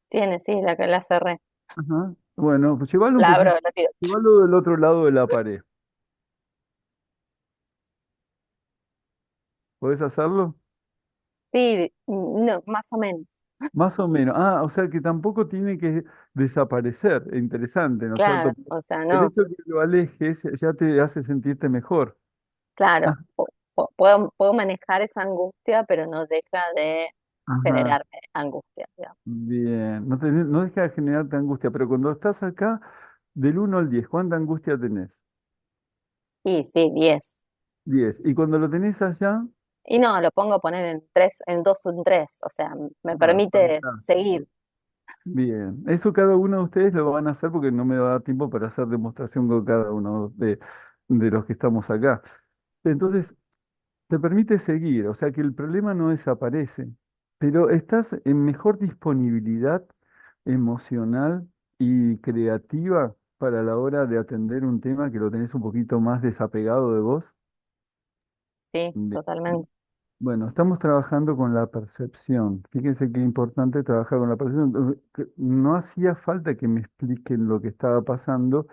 tiene, sí, la que la cerré, Ajá. Bueno, pues llévalo un la abro, poquito. la tiro. Llévalo del otro lado de la pared. ¿Podés hacerlo? Sí, no, más o menos, Más o menos. Ah, o sea que tampoco tiene que desaparecer. Interesante, ¿no es cierto? claro, o sea, El no, hecho de que lo alejes ya te hace sentirte mejor. claro, Ah, puedo manejar esa angustia, pero no deja de ajá. generarme angustia, digamos. Bien. No deja de generarte angustia, pero cuando estás acá, del 1 al 10, ¿cuánta angustia tenés? Y sí, 10. 10. Y cuando lo tenés allá, Y no, lo pongo a poner en tres, en dos, un tres, o sea, me ah, permite fantástico. seguir. Bien. Eso cada uno de ustedes lo van a hacer porque no me va a dar tiempo para hacer demostración con cada uno de los que estamos acá. Entonces, te permite seguir, o sea que el problema no desaparece, pero estás en mejor disponibilidad emocional y creativa para la hora de atender un tema que lo tenés un poquito más desapegado de vos. Sí, Bien. totalmente. Bueno, estamos trabajando con la percepción. Fíjense qué importante trabajar con la percepción. Que no hacía falta que me expliquen lo que estaba pasando,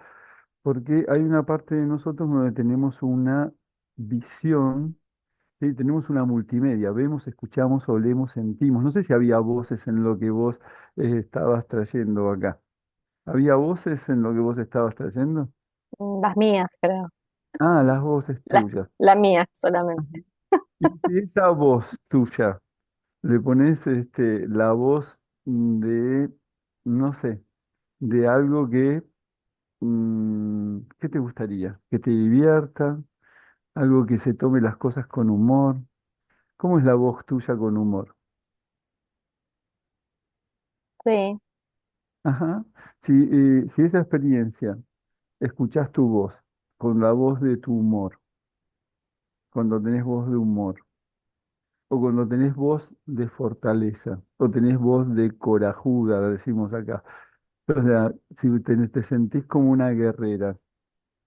porque hay una parte de nosotros donde tenemos una visión. Sí, tenemos una multimedia, vemos, escuchamos, olemos, sentimos. No sé si había voces en lo que vos estabas trayendo acá. ¿Había voces en lo que vos estabas trayendo? Las mías, creo. Ah, las voces Las, tuyas. las mías solamente. Y si esa voz tuya le pones la voz de, no sé, de algo ¿qué te gustaría? ¿Que te divierta? ¿Algo que se tome las cosas con humor? ¿Cómo es la voz tuya con humor? Sí, Ajá. Si esa experiencia, escuchás tu voz con la voz de tu humor, cuando tenés voz de humor, o cuando tenés voz de fortaleza, o tenés voz de corajuda, lo decimos acá. O sea, si te sentís como una guerrera.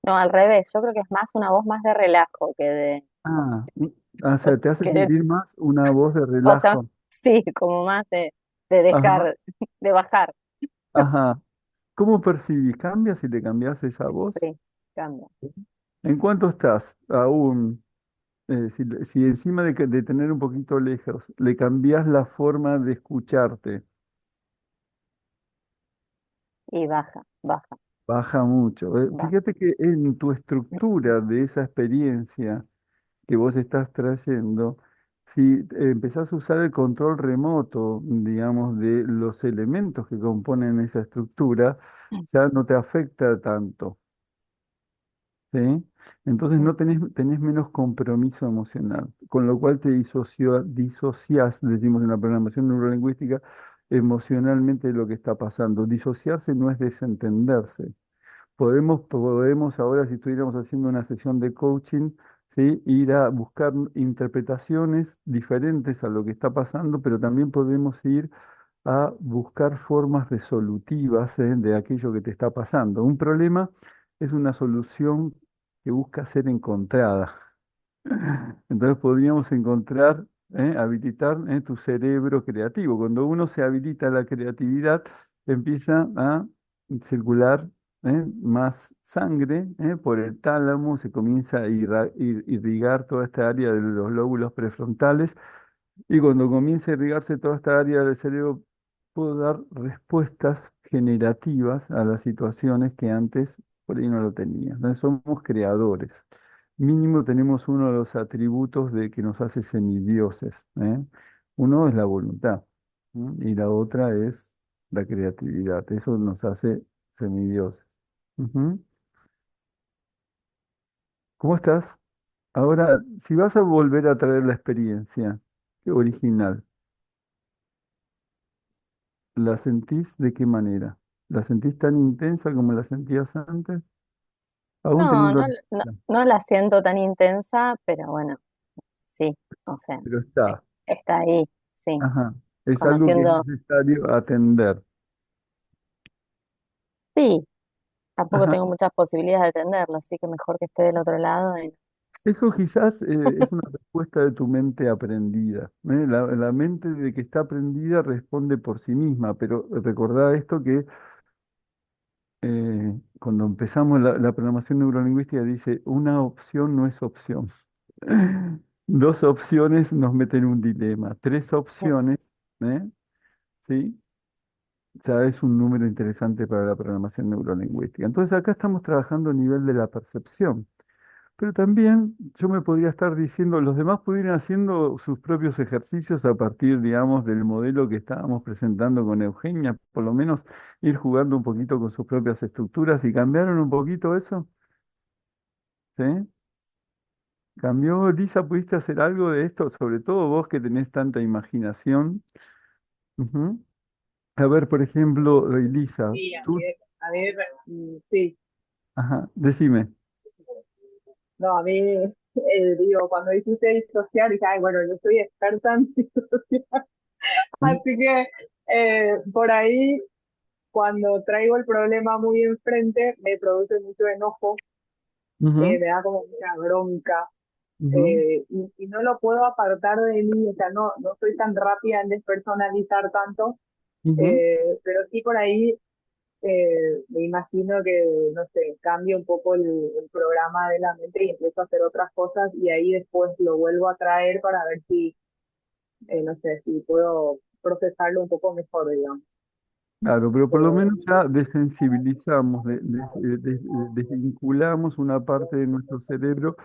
no, al revés. Yo creo que es más una voz más de relajo que de, Ah, o sea, te hace que de- sentir más una voz de o sea, relajo. sí, como más de Ajá, dejar, de bajar. ajá. ¿Cómo percibís? ¿Cambia si le cambias esa voz? Sí, cambia. ¿En cuánto estás aún? Si encima de tener un poquito lejos, le cambias la forma de escucharte, Y baja, baja, baja mucho. baja. Fíjate que en tu estructura de esa experiencia que vos estás trayendo, si empezás a usar el control remoto, digamos, de los elementos que componen esa estructura, ya no te afecta tanto. ¿Sí? Entonces no tenés menos compromiso emocional, con lo cual te disociás, decimos en la programación neurolingüística, emocionalmente de lo que está pasando. Disociarse no es desentenderse. Podemos ahora, si estuviéramos haciendo una sesión de coaching, ¿sí? Ir a buscar interpretaciones diferentes a lo que está pasando, pero también podemos ir a buscar formas resolutivas, de aquello que te está pasando. Un problema es una solución que busca ser encontrada. Entonces podríamos encontrar, habilitar, tu cerebro creativo. Cuando uno se habilita la creatividad, empieza a circular, más sangre, por el tálamo, se comienza a irrigar toda esta área de los lóbulos prefrontales y cuando comience a irrigarse toda esta área del cerebro, puedo dar respuestas generativas a las situaciones que antes por ahí no lo tenía. Entonces somos creadores. Mínimo tenemos uno de los atributos de que nos hace semidioses, ¿eh? Uno es la voluntad, ¿no? Y la otra es la creatividad. Eso nos hace semidioses. Ujú. ¿Cómo estás? Ahora, si vas a volver a traer la experiencia original, ¿la sentís de qué manera? ¿La sentís tan intensa como la sentías antes? Aún No, teniendo... no la siento tan intensa, pero bueno, sí, o sea, Pero es- está. está ahí, sí, Ajá. Es algo que es conociendo, necesario atender. sí, tampoco Ajá. tengo muchas posibilidades de atenderlo, así que mejor que esté del otro lado. Eso quizás es una respuesta de tu mente aprendida. ¿Eh? La mente de que está aprendida responde por sí misma, pero recordá esto que cuando empezamos la programación neurolingüística dice, una opción no es opción. Dos opciones nos meten en un dilema. Tres opciones, ¿eh? ¿Sí? Ya es un número interesante para la programación neurolingüística. Entonces acá estamos trabajando a nivel de la percepción. Pero también yo me podría estar diciendo, los demás pudieran haciendo sus propios ejercicios a partir, digamos, del modelo que estábamos presentando con Eugenia, por lo menos ir jugando un poquito con sus propias estructuras y cambiaron un poquito eso, ¿sí? ¿Cambió, Lisa? ¿Pudiste hacer algo de esto? Sobre todo vos que tenés tanta imaginación. Ujú. A ver, por ejemplo, Lisa, Sí, tú, sí, ajá, decime. no, a mí, digo, cuando dijiste disociar, dije, ay, bueno, yo soy experta en disociar, ¿Mm? así que por ahí, cuando traigo el problema muy enfrente, me produce mucho enojo, Ujú, me da como mucha bronca, ujú, y no lo puedo apartar de mí, o sea, no soy tan rápida en despersonalizar tanto, ujú. pero sí por ahí me imagino que, no sé, cambio un poco el programa de la mente y empiezo a hacer otras cosas y ahí después lo vuelvo a traer para ver si, no sé, si puedo procesarlo un poco mejor, digamos. Claro, pero por lo Eh, menos ya desensibilizamos, desvinculamos una parte de nuestro cerebro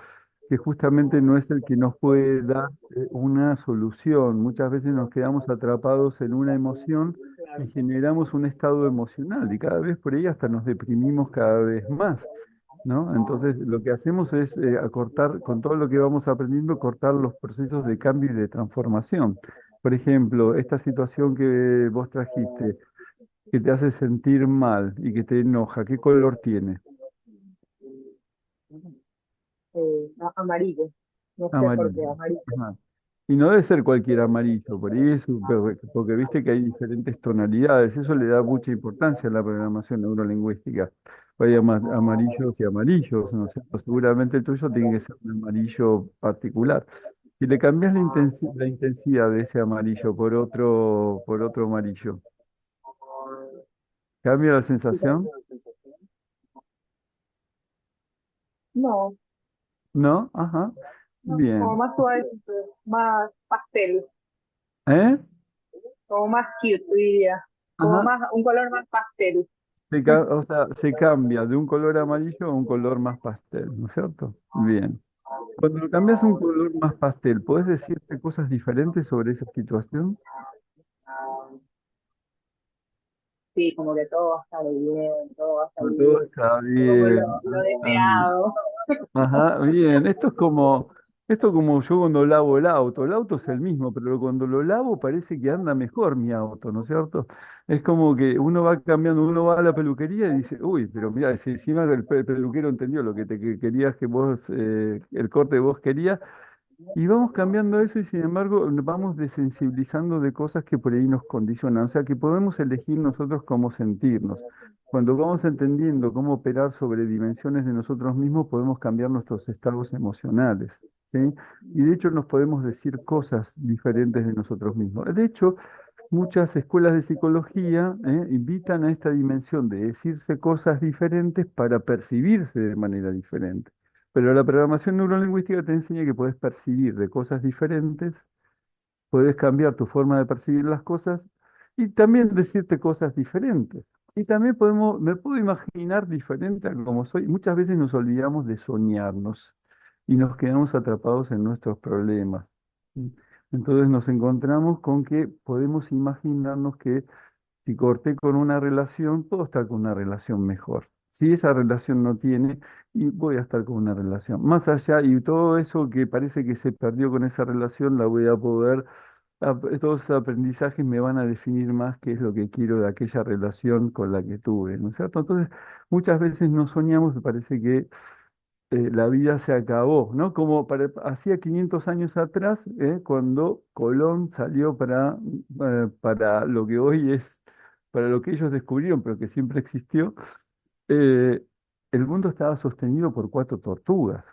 que justamente no es el que nos puede dar una solución. Muchas veces nos quedamos atrapados en una emoción y generamos un estado emocional y cada vez por ahí hasta nos deprimimos cada vez más, ¿no? Entonces lo que hacemos es acortar, con todo lo que vamos aprendiendo, cortar los procesos de cambio y de transformación. Por ejemplo, esta situación que vos trajiste, que te hace sentir mal y que te enoja, ¿qué color tiene? Amarillo, no sé por Amarillo. qué, amarillo. Ajá. Y no debe ser cualquier amarillo, por eso, porque viste que hay diferentes tonalidades, eso le da mucha importancia a la programación neurolingüística. Hay amarillos y amarillos, ¿no es cierto? Seguramente el tuyo tiene que ser un amarillo particular. Si le cambias la intensidad de ese amarillo por otro amarillo, ¿cambia la sensación? No, ¿No? Ajá. no, como Bien. más suave, más pastel, ¿Eh? como más cute, diría, como Ajá. más, un color más pastel. O sea, se cambia de un color amarillo a un color más pastel, ¿no es cierto? Bien. Cuando lo cambias a un color más pastel, ¿puedes decirte cosas diferentes sobre esa situación? Sí, como que todo va a estar bien, todo va a No, todo salir está como bien. lo Está bien. deseado. Ajá, bien. Esto como yo cuando lavo el auto es el mismo, pero cuando lo lavo parece que anda mejor mi auto, ¿no es cierto? Es como que uno va cambiando, uno va a la peluquería y dice, uy, pero mira, si encima el peluquero entendió lo que querías que vos, el corte que vos querías. Y vamos cambiando eso y sin embargo vamos desensibilizando de cosas que por ahí nos condicionan. O sea que podemos elegir nosotros cómo sentirnos. Cuando vamos entendiendo cómo operar sobre dimensiones de nosotros mismos, podemos cambiar nuestros estados emocionales, ¿sí? Y de hecho nos podemos decir cosas diferentes de nosotros mismos. De hecho, muchas escuelas de psicología, invitan a esta dimensión de decirse cosas diferentes para percibirse de manera diferente. Pero la programación neurolingüística te enseña que puedes percibir de cosas diferentes, puedes cambiar tu forma de percibir las cosas y también decirte cosas diferentes. Y también me puedo imaginar diferente a como soy. Muchas veces nos olvidamos de soñarnos y nos quedamos atrapados en nuestros problemas. ¿Sí? Entonces nos encontramos con que podemos imaginarnos que si corté con una relación, puedo estar con una relación mejor. si esa relación no tiene, y voy a estar con una relación. Más allá, y todo eso que parece que se perdió con esa relación, la voy a poder, todos esos aprendizajes me van a definir más qué es lo que quiero de aquella relación con la que tuve, ¿no es cierto? Entonces, muchas veces no soñamos, me parece que la vida se acabó, ¿no? Como hacía 500 años atrás, cuando Colón salió para lo que hoy es, para lo que ellos descubrieron, pero que siempre existió, eh, el mundo estaba sostenido por cuatro tortugas,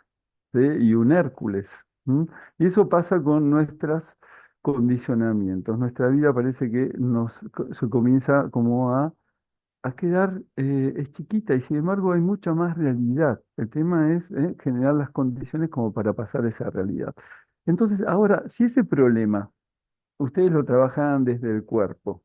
¿sí? Y un Hércules. ¿M? Y eso pasa con nuestros condicionamientos. Nuestra vida parece que se comienza como a quedar, es chiquita y sin embargo hay mucha más realidad. El tema es generar las condiciones como para pasar esa realidad. Entonces, ahora, si ese problema ustedes lo trabajan desde el cuerpo,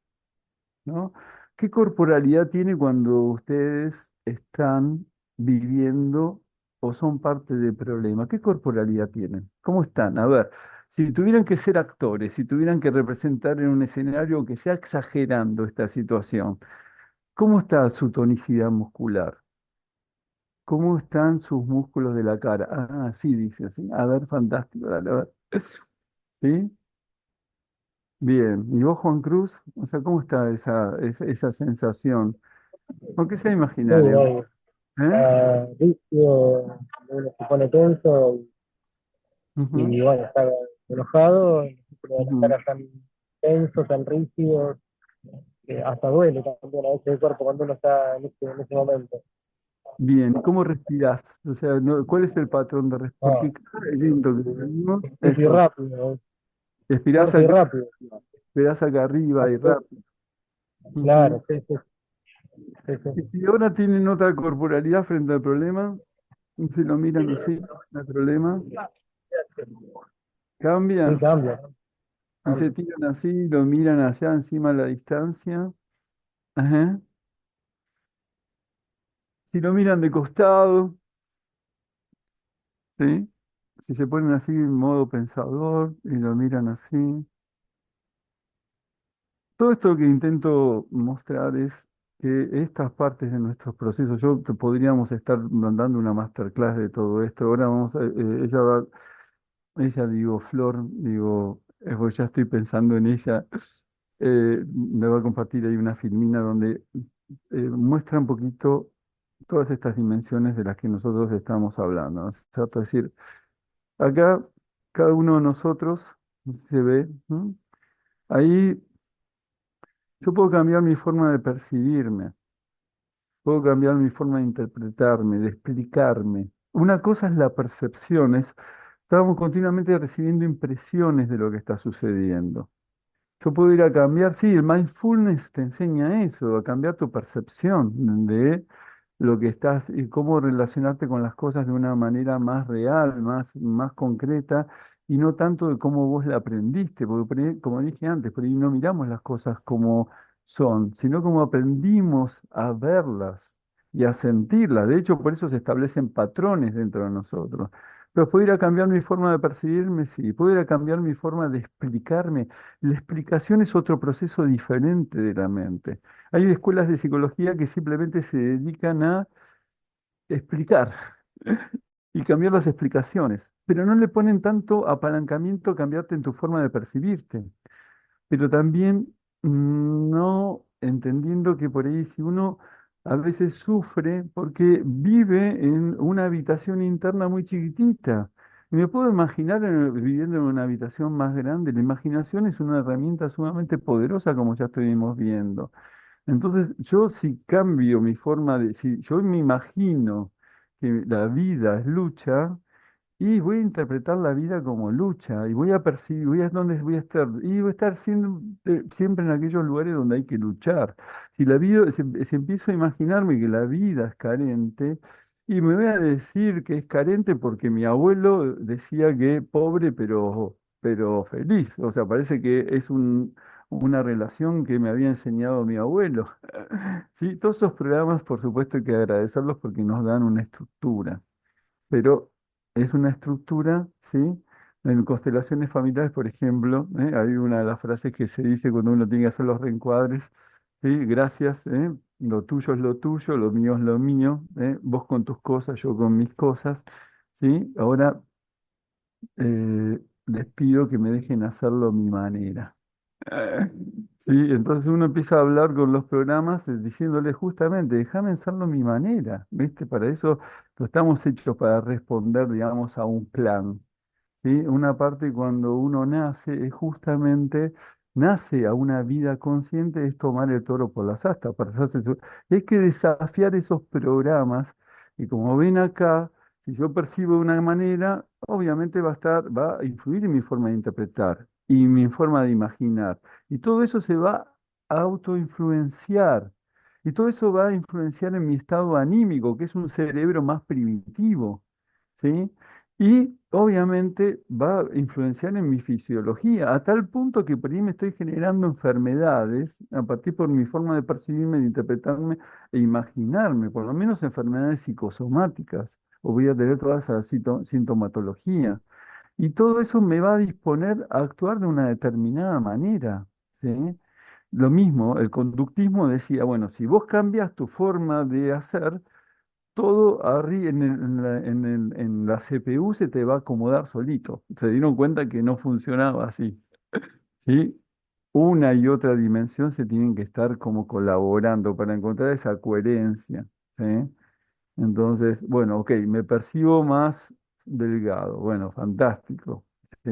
¿no? ¿Qué corporalidad tiene cuando ustedes están viviendo o son parte del problema? ¿Qué corporalidad tienen? ¿Cómo están? A ver, si tuvieran que ser actores, si tuvieran que representar en un escenario que sea exagerando esta situación, ¿cómo está su tonicidad muscular? ¿Cómo están sus músculos de la cara? Ah, sí, dice así. A ver, fantástico, dale, a ver. ¿Sí? Bien. ¿Y vos, Juan Cruz? O sea, ¿cómo está esa sensación? Aunque sea Sí, imaginario. obvio. ¿Eh? Rígido, uno se pone tenso Ujú, y bueno, está enojado, los músculos de la ujú. cara tan tensos, tan rígidos, que hasta duele también a veces el cuerpo cuando uno está en ese momento. Bien. ¿Y cómo respirás? O sea, ¿cuál es el patrón de respirar? No, Porque cada evento que vivimos, es ir eso, rápido, respirás fuerte y acá, rápido. respirás acá arriba y rápido. Ujú. Claro, sí, sí, sí, Y sí. si ahora tienen otra corporalidad frente al problema, y se lo miran así, el problema, Sí, cambia. cambia, Si se cambia. tiran así, lo miran allá encima a la distancia. Ajá. Si lo miran de costado, ¿sí? Si se ponen así en modo pensador y lo miran así. Todo esto que intento mostrar es que estas partes de nuestros procesos, podríamos estar dando una masterclass de todo esto. Ahora digo, Flor, digo, pues ya estoy pensando en ella. Me va a compartir ahí una filmina donde muestra un poquito todas estas dimensiones de las que nosotros estamos hablando, ¿no? Es decir, acá cada uno de nosotros se ve, ¿no? Ahí yo puedo cambiar mi forma de percibirme, puedo cambiar mi forma de interpretarme, de explicarme. Una cosa es la percepción, estamos continuamente recibiendo impresiones de lo que está sucediendo. Yo puedo ir a cambiar, sí, el mindfulness te enseña eso, a cambiar tu percepción de lo que estás y cómo relacionarte con las cosas de una manera más real, más concreta, y no tanto de cómo vos la aprendiste, porque como dije antes, por ahí no miramos las cosas como son, sino como aprendimos a verlas y a sentirlas. De hecho, por eso se establecen patrones dentro de nosotros. Pero puedo ir a cambiar mi forma de percibirme, sí, puedo ir a cambiar mi forma de explicarme. La explicación es otro proceso diferente de la mente. Hay escuelas de psicología que simplemente se dedican a explicar y cambiar las explicaciones, pero no le ponen tanto apalancamiento a cambiarte en tu forma de percibirte, pero también no entendiendo que por ahí si uno a veces sufre porque vive en una habitación interna muy chiquitita. Y me puedo imaginar viviendo en una habitación más grande. La imaginación es una herramienta sumamente poderosa, como ya estuvimos viendo. Entonces, yo si cambio mi forma si yo me imagino que la vida es lucha, y voy a interpretar la vida como lucha, y voy a percibir, voy a estar, y voy a estar siempre en aquellos lugares donde hay que luchar. Si la vida, si empiezo a imaginarme que la vida es carente, y me voy a decir que es carente porque mi abuelo decía que pobre pero feliz. O sea, parece que es una relación que me había enseñado mi abuelo. Sí, todos esos programas, por supuesto, hay que agradecerlos porque nos dan una estructura, pero es una estructura, ¿sí? En constelaciones familiares, por ejemplo, hay una de las frases que se dice cuando uno tiene que hacer los reencuadres, ¿sí? Gracias, Lo tuyo es lo tuyo, lo mío es lo mío, vos con tus cosas, yo con mis cosas, ¿sí? Ahora les pido que me dejen hacerlo a mi manera. Sí, entonces uno empieza a hablar con los programas diciéndoles justamente, déjame hacerlo a mi manera, ¿viste? Para eso no estamos hechos para responder, digamos, a un plan. ¿Sí? Una parte cuando uno nace es justamente, nace a una vida consciente, es tomar el toro por las astas, para y hay que desafiar esos programas, y como ven acá, si yo percibo de una manera, obviamente va a influir en mi forma de interpretar y mi forma de imaginar, y todo eso se va a autoinfluenciar. Y todo eso va a influenciar en mi estado anímico, que es un cerebro más primitivo. ¿Sí? Y obviamente va a influenciar en mi fisiología, a tal punto que por ahí me estoy generando enfermedades a partir por mi forma de percibirme, de interpretarme e imaginarme, por lo menos enfermedades psicosomáticas, o voy a tener toda esa sintomatología. Y todo eso me va a disponer a actuar de una determinada manera, ¿sí? Lo mismo, el conductismo decía, bueno, si vos cambias tu forma de hacer, todo en la CPU se te va a acomodar solito. Se dieron cuenta que no funcionaba así, ¿sí? Una y otra dimensión se tienen que estar como colaborando para encontrar esa coherencia, ¿sí? Entonces, bueno, ok, me percibo más delgado. Bueno, fantástico. ¿Sí?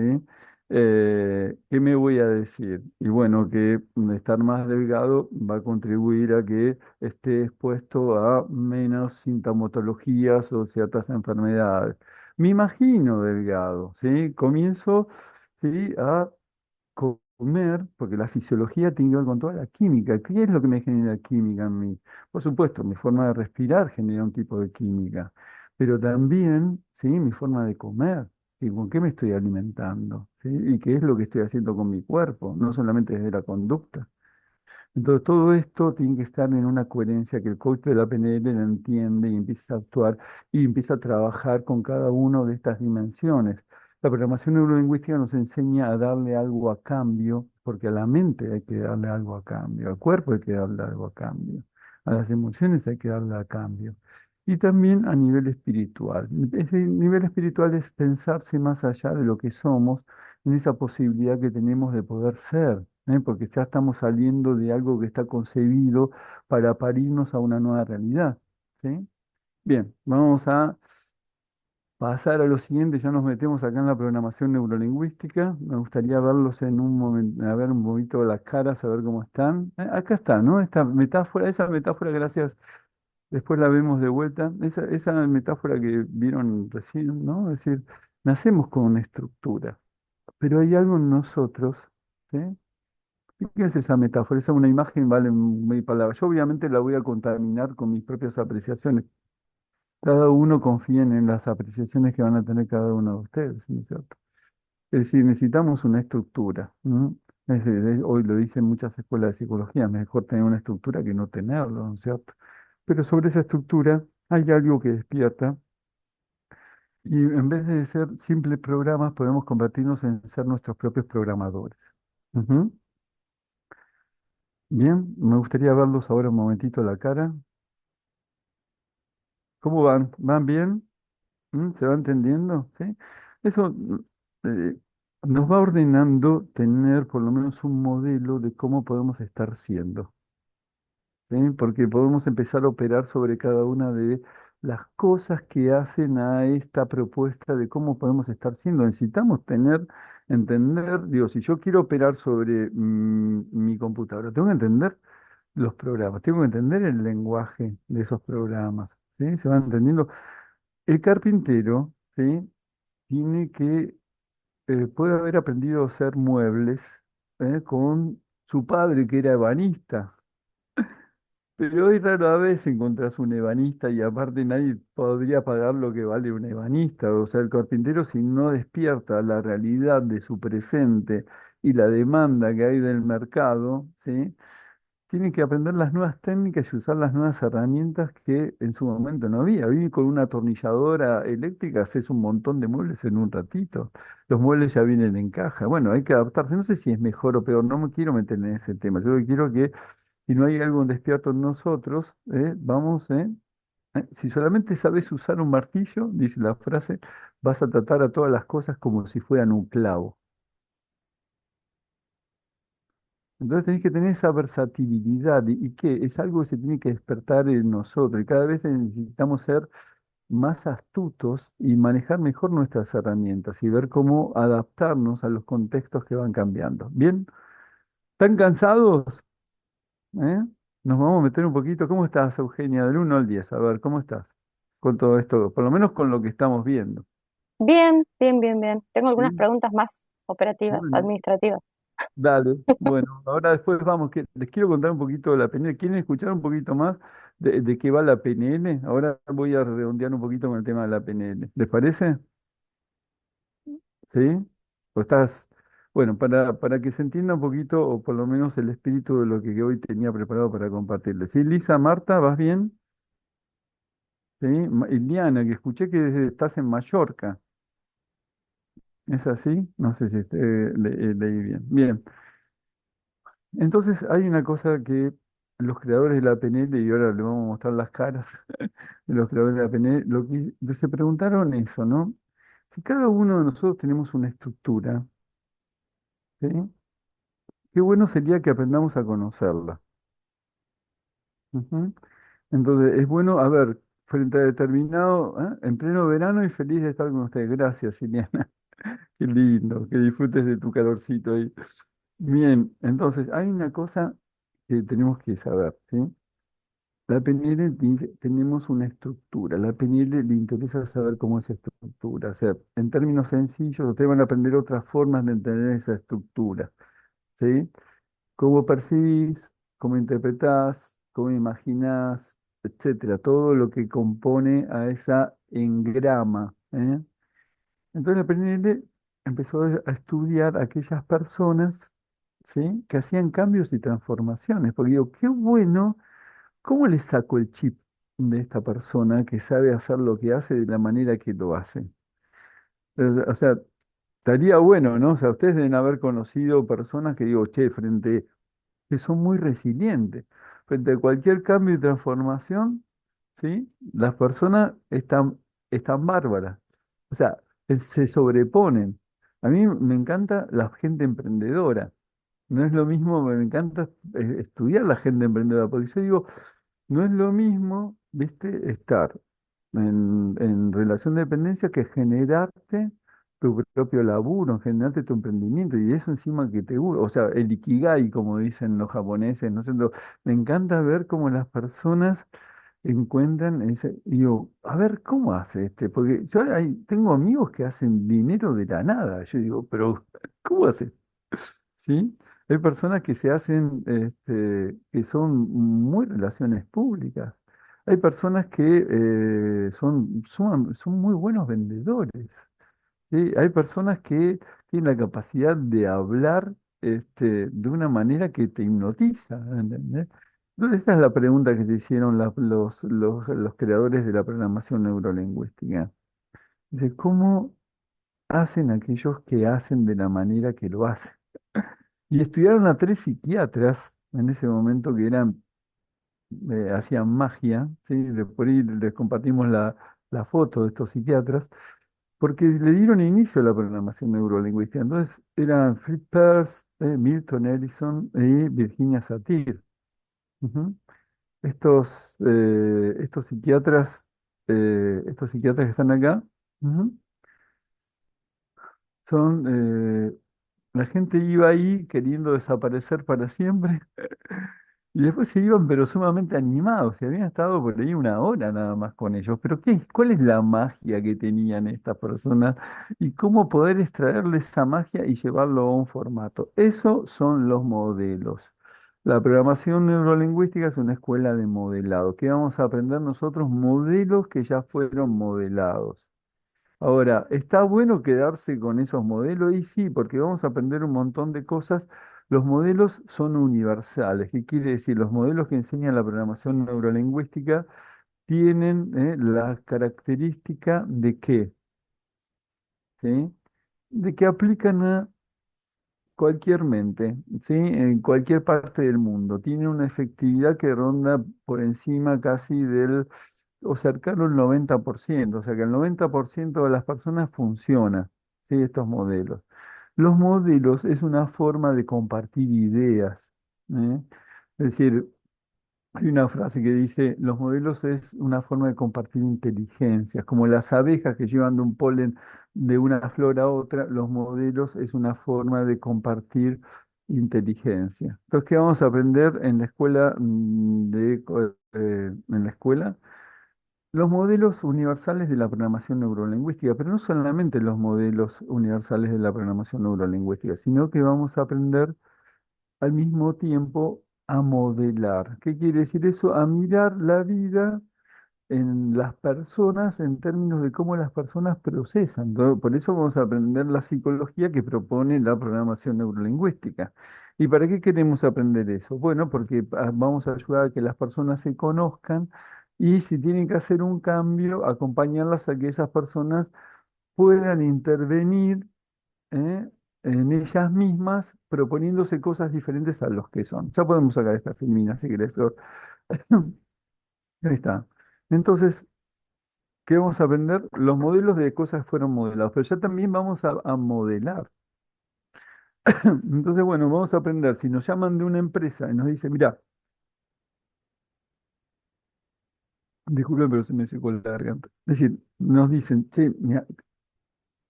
¿Qué me voy a decir? Y bueno, que estar más delgado va a contribuir a que esté expuesto a menos sintomatologías o ciertas enfermedades. Me imagino delgado, ¿sí? Comienzo, ¿sí? a comer, porque la fisiología tiene que ver con toda la química. ¿Qué es lo que me genera química en mí? Por supuesto, mi forma de respirar genera un tipo de química, pero también, ¿sí? Mi forma de comer, y con qué me estoy alimentando, ¿sí? Y qué es lo que estoy haciendo con mi cuerpo, no solamente desde la conducta. Entonces, todo esto tiene que estar en una coherencia que el coach de la PNL lo entiende y empieza a actuar y empieza a trabajar con cada una de estas dimensiones. La programación neurolingüística nos enseña a darle algo a cambio, porque a la mente hay que darle algo a cambio, al cuerpo hay que darle algo a cambio, a las emociones hay que darle a cambio. Y también a nivel espiritual. Ese nivel espiritual es pensarse más allá de lo que somos, en esa posibilidad que tenemos de poder ser. Porque ya estamos saliendo de algo que está concebido para parirnos a una nueva realidad. ¿Sí? Bien, vamos a pasar a lo siguiente, ya nos metemos acá en la programación neurolingüística. Me gustaría verlos en un momento, a ver un poquito las caras, a ver cómo están. Acá está, ¿no? Esa metáfora, gracias, después la vemos de vuelta. Esa metáfora que vieron recién, ¿no? Es decir, nacemos con una estructura, pero hay algo en nosotros, ¿sí? ¿Qué es esa metáfora? Esa es una imagen, vale mil palabras. Yo obviamente la voy a contaminar con mis propias apreciaciones. Cada uno confía en las apreciaciones que van a tener cada uno de ustedes, ¿no es cierto? Es decir, necesitamos una estructura. ¿No? Es decir, hoy lo dicen muchas escuelas de psicología, mejor tener una estructura que no tenerlo, ¿no es cierto? Pero sobre esa estructura hay algo que despierta y en vez de ser simples programas, podemos convertirnos en ser nuestros propios programadores. Ujú. Bien, me gustaría verlos ahora un momentito la cara. ¿Cómo van? ¿Van bien? ¿Mm? ¿Se va entendiendo? ¿Sí? Eso eh, nos va ordenando tener por lo menos un modelo de cómo podemos estar siendo. ¿Sí? Porque podemos empezar a operar sobre cada una de las cosas que hacen a esta propuesta de cómo podemos estar siendo. Necesitamos entender, digo, si yo quiero operar sobre mi computadora, tengo que entender los programas, tengo que entender el lenguaje de esos programas, ¿sí? ¿Se va entendiendo? El carpintero, ¿sí? Tiene que, puede haber aprendido a hacer muebles, con su padre que era ebanista, pero hoy rara vez encontrás un ebanista y aparte nadie podría pagar lo que vale un ebanista. O sea, el carpintero si no despierta la realidad de su presente y la demanda que hay del mercado, ¿sí? Tienen que aprender las nuevas técnicas y usar las nuevas herramientas que en su momento no había. Hoy con una atornilladora eléctrica haces un montón de muebles en un ratito. Los muebles ya vienen en caja. Bueno, hay que adaptarse. No sé si es mejor o peor, no me quiero meter en ese tema. Yo quiero que si no hay algo despierto en nosotros, si solamente sabes usar un martillo, dice la frase, vas a tratar a todas las cosas como si fueran un clavo. Entonces tenés que tener esa versatilidad y que es algo que se tiene que despertar en nosotros y cada vez necesitamos ser más astutos y manejar mejor nuestras herramientas y ver cómo adaptarnos a los contextos que van cambiando. ¿Bien? ¿Están cansados? ¿Eh? Nos vamos a meter un poquito. ¿Cómo estás, Eugenia? Del 1 al 10. A ver, ¿cómo estás con todo esto? Por lo menos con lo que estamos viendo. Bien, bien, bien, bien. Tengo algunas ¿Sí? preguntas más operativas, Bueno, administrativas. dale. Bueno, ahora después vamos, que les quiero contar un poquito de la PNL. ¿Quieren escuchar un poquito más de qué va la PNL? Ahora voy a redondear un poquito con el tema de la PNL. ¿Les parece? ¿Sí? ¿O estás? Bueno, para que se entienda un poquito, o por lo menos el espíritu de lo que hoy tenía preparado para compartirles. ¿Sí, Lisa, Marta, vas bien? ¿Sí? Iliana, que escuché que estás en Mallorca. ¿Es así? No sé si leí bien. Bien. Entonces hay una cosa que los creadores de la PNL, y ahora le vamos a mostrar las caras de los creadores de la PNL, lo que se preguntaron eso, ¿no? Si cada uno de nosotros tenemos una estructura, ¿sí? Qué bueno sería que aprendamos a conocerla. Ujú. Entonces, es bueno, a ver, frente a determinado, en pleno verano y feliz de estar con ustedes. Gracias, Ileana. Qué lindo, que disfrutes de tu calorcito ahí. Bien, entonces, hay una cosa que tenemos que saber, ¿sí? La PNL dice, tenemos una estructura. La PNL le interesa saber cómo es esa estructura. O sea, en términos sencillos, ustedes van a aprender otras formas de entender esa estructura, ¿sí? Cómo percibís, cómo interpretás, cómo imaginás, etcétera, todo lo que compone a esa engrama, ¿eh? Entonces la PNL empezó a estudiar a aquellas personas, ¿sí? Que hacían cambios y transformaciones, porque digo, qué bueno, ¿cómo le saco el chip de esta persona que sabe hacer lo que hace de la manera que lo hace? O sea, estaría bueno, ¿no? O sea, ustedes deben haber conocido personas que digo, che, frente que son muy resilientes. Frente a cualquier cambio y transformación, ¿sí? Las personas están bárbaras. O sea, se sobreponen. A mí me encanta la gente emprendedora. No es lo mismo, me encanta estudiar la gente emprendedora, porque yo digo, no es lo mismo, ¿viste? Estar en relación de dependencia que generarte tu propio laburo, generarte tu emprendimiento y eso encima que te gusta, o sea, el ikigai, como dicen los japoneses, ¿no sé? Me encanta ver cómo las personas encuentran ese, y digo, a ver, ¿cómo hace este? Porque yo tengo amigos que hacen dinero de la nada, yo digo, pero ¿cómo hace? ¿Sí? Hay personas que se hacen, que son muy relaciones públicas. Hay personas que son muy buenos vendedores. ¿Sí? Hay personas que tienen la capacidad de hablar de una manera que te hipnotiza, ¿entendés? Entonces, esa es la pregunta que se hicieron los creadores de la programación neurolingüística. De cómo hacen aquellos que hacen de la manera que lo hacen. Y estudiaron a 3 psiquiatras en ese momento que hacían magia, ¿sí? Por ahí les compartimos la foto de estos psiquiatras, porque le dieron inicio a la programación neurolingüística. Entonces eran Fritz Perls, Milton Ellison y Virginia Satir. Ujú. Estos psiquiatras que están acá, ujú, son, la gente iba ahí queriendo desaparecer para siempre. Y después se iban, pero sumamente animados. Se habían estado por ahí 1 hora nada más con ellos. Pero ¿cuál es la magia que tenían estas personas? Y cómo poder extraerle esa magia y llevarlo a un formato. Eso son los modelos. La programación neurolingüística es una escuela de modelado. ¿Qué vamos a aprender nosotros? Modelos que ya fueron modelados. Ahora, ¿está bueno quedarse con esos modelos? Y sí, porque vamos a aprender un montón de cosas. Los modelos son universales. ¿Qué quiere decir? Los modelos que enseñan la programación neurolingüística tienen la característica de qué, ¿sí? De que aplican a cualquier mente, ¿sí? En cualquier parte del mundo. Tiene una efectividad que ronda por encima casi del, o cercano al 90%. O sea que el 90% de las personas funciona, ¿sí? Estos modelos. Los modelos es una forma de compartir ideas, ¿eh? Es decir, hay una frase que dice, los modelos es una forma de compartir inteligencias, como las abejas que llevan de un polen de una flor a otra, los modelos es una forma de compartir inteligencia. Entonces, ¿qué vamos a aprender en la escuela en la escuela? Los modelos universales de la programación neurolingüística, pero no solamente los modelos universales de la programación neurolingüística, sino que vamos a aprender al mismo tiempo a modelar. ¿Qué quiere decir eso? A mirar la vida en las personas en términos de cómo las personas procesan. Por eso vamos a aprender la psicología que propone la programación neurolingüística. ¿Y para qué queremos aprender eso? Bueno, porque vamos a ayudar a que las personas se conozcan y si tienen que hacer un cambio, acompañarlas a que esas personas puedan intervenir, ¿eh? En ellas mismas, proponiéndose cosas diferentes a los que son. Ya podemos sacar esta filmina si querés, Flor. Ahí está. Entonces, ¿qué vamos a aprender? Los modelos de cosas fueron modelados, pero ya también vamos a modelar. Entonces, bueno, vamos a aprender. Si nos llaman de una empresa y nos dicen, mira, disculpen, pero se me secó la garganta. Es decir, nos dicen, che, mira,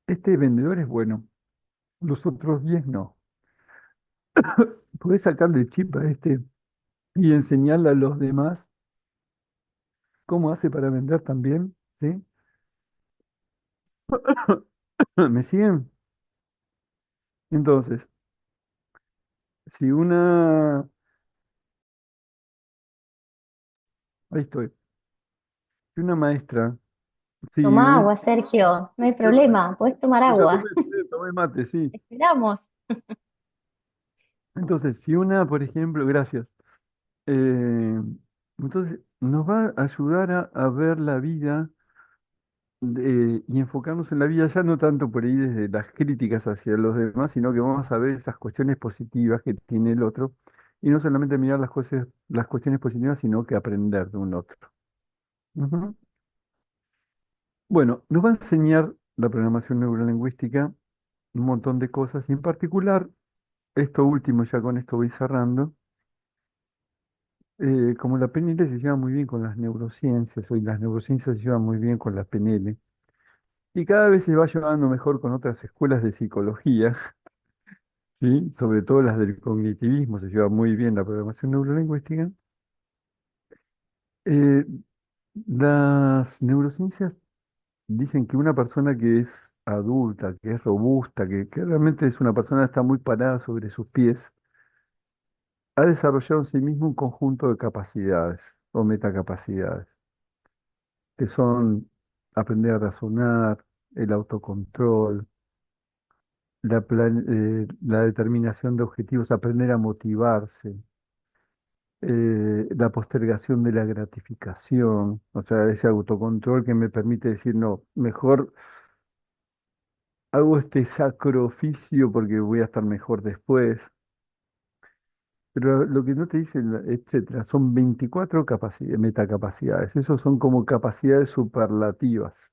este vendedor es bueno, los otros 10 no. ¿Podés sacarle el chip a este y enseñarle a los demás cómo hace para vender también? ¿Sí? ¿Me siguen? Entonces, si una... Ahí estoy. Si una maestra, sí, Tomá agua, Sergio, no hay problema, podés tomar ya agua. tomé mate, sí. Esperamos. Entonces, si una, por ejemplo, gracias, eh, entonces nos va a ayudar a ver la vida y enfocarnos en la vida ya no tanto por ahí desde las críticas hacia los demás, sino que vamos a ver esas cuestiones positivas que tiene el otro y no solamente mirar las cosas, las cuestiones positivas, sino que aprender de un otro. Ujú. Bueno, nos va a enseñar la programación neurolingüística un montón de cosas y en particular, esto último, ya con esto voy cerrando, como la PNL se lleva muy bien con las neurociencias, y las neurociencias se llevan muy bien con la PNL, y cada vez se va llevando mejor con otras escuelas de psicología, ¿sí? Sobre todo las del cognitivismo, se lleva muy bien la programación neurolingüística. Eh, las neurociencias dicen que una persona que es adulta, que es robusta, que realmente es una persona que está muy parada sobre sus pies, ha desarrollado en sí mismo un conjunto de capacidades o metacapacidades, que son aprender a razonar, el autocontrol, la determinación de objetivos, aprender a motivarse, la postergación de la gratificación, o sea, ese autocontrol que me permite decir, no, mejor hago este sacrificio porque voy a estar mejor después. Pero lo que no te dice, etcétera, son 24 metacapacidades. Esos son como capacidades superlativas.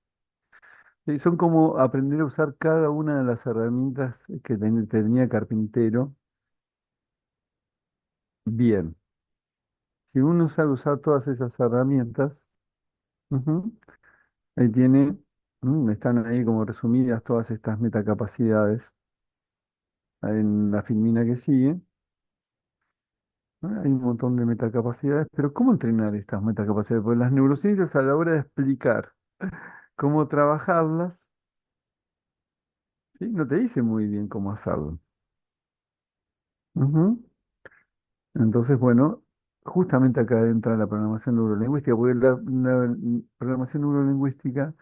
¿Sí? Son como aprender a usar cada una de las herramientas que tenía Carpintero bien. Si uno sabe usar todas esas herramientas, ujú, ahí tiene, están ahí como resumidas todas estas metacapacidades en la filmina que sigue. Hay un montón de metacapacidades, pero ¿cómo entrenar estas metacapacidades? Porque las neurociencias a la hora de explicar cómo trabajarlas, ¿sí? No te dice muy bien cómo hacerlo. Ujú. Entonces, bueno, justamente acá entra la programación neurolingüística, porque la programación neurolingüística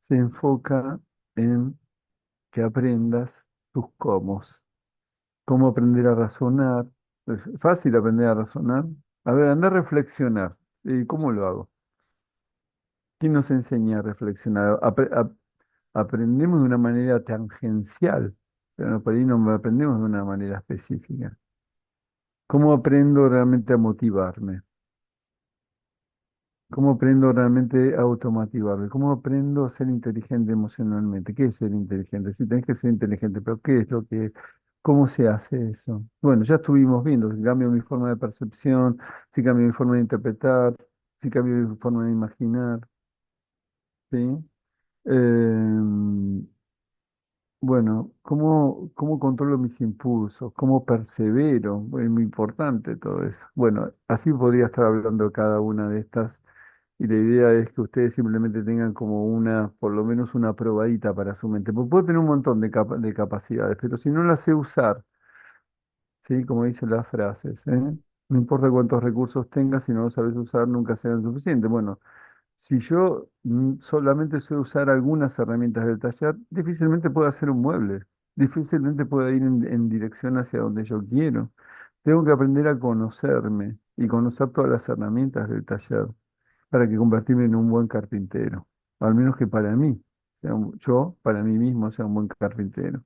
se enfoca en que aprendas tus cómo. Cómo aprender a razonar. Es fácil aprender a razonar. A ver, anda a reflexionar. ¿Y cómo lo hago? ¿Quién nos enseña a reflexionar? Aprendemos de una manera tangencial. pero por ahí no me aprendemos de una manera específica. ¿Cómo aprendo realmente a motivarme? ¿Cómo aprendo realmente a automotivarme? ¿Cómo aprendo a ser inteligente emocionalmente? ¿Qué es ser inteligente? Sí, tenés que ser inteligente, pero ¿qué es lo que, cómo se hace eso? Bueno, ya estuvimos viendo, si cambio mi forma de percepción, si cambio mi forma de interpretar, si cambio mi forma de imaginar, ¿sí? Em, bueno, ¿cómo controlo mis impulsos? ¿Cómo persevero? Es muy importante todo eso. Bueno, así podría estar hablando de cada una de estas. Y la idea es que ustedes simplemente tengan como una, por lo menos una probadita para su mente. Porque puedo tener un montón de, de capacidades, pero si no las sé usar, ¿sí? Como dicen las frases, ¿eh? No importa cuántos recursos tengas, si no los sabes usar, nunca serán suficientes. Bueno, si yo solamente sé usar algunas herramientas del taller, difícilmente puedo hacer un mueble, difícilmente puedo ir en dirección hacia donde yo quiero. Tengo que aprender a conocerme y conocer todas las herramientas del taller para que convertirme en un buen carpintero. Al menos que para mí, yo, para mí mismo, sea un buen carpintero.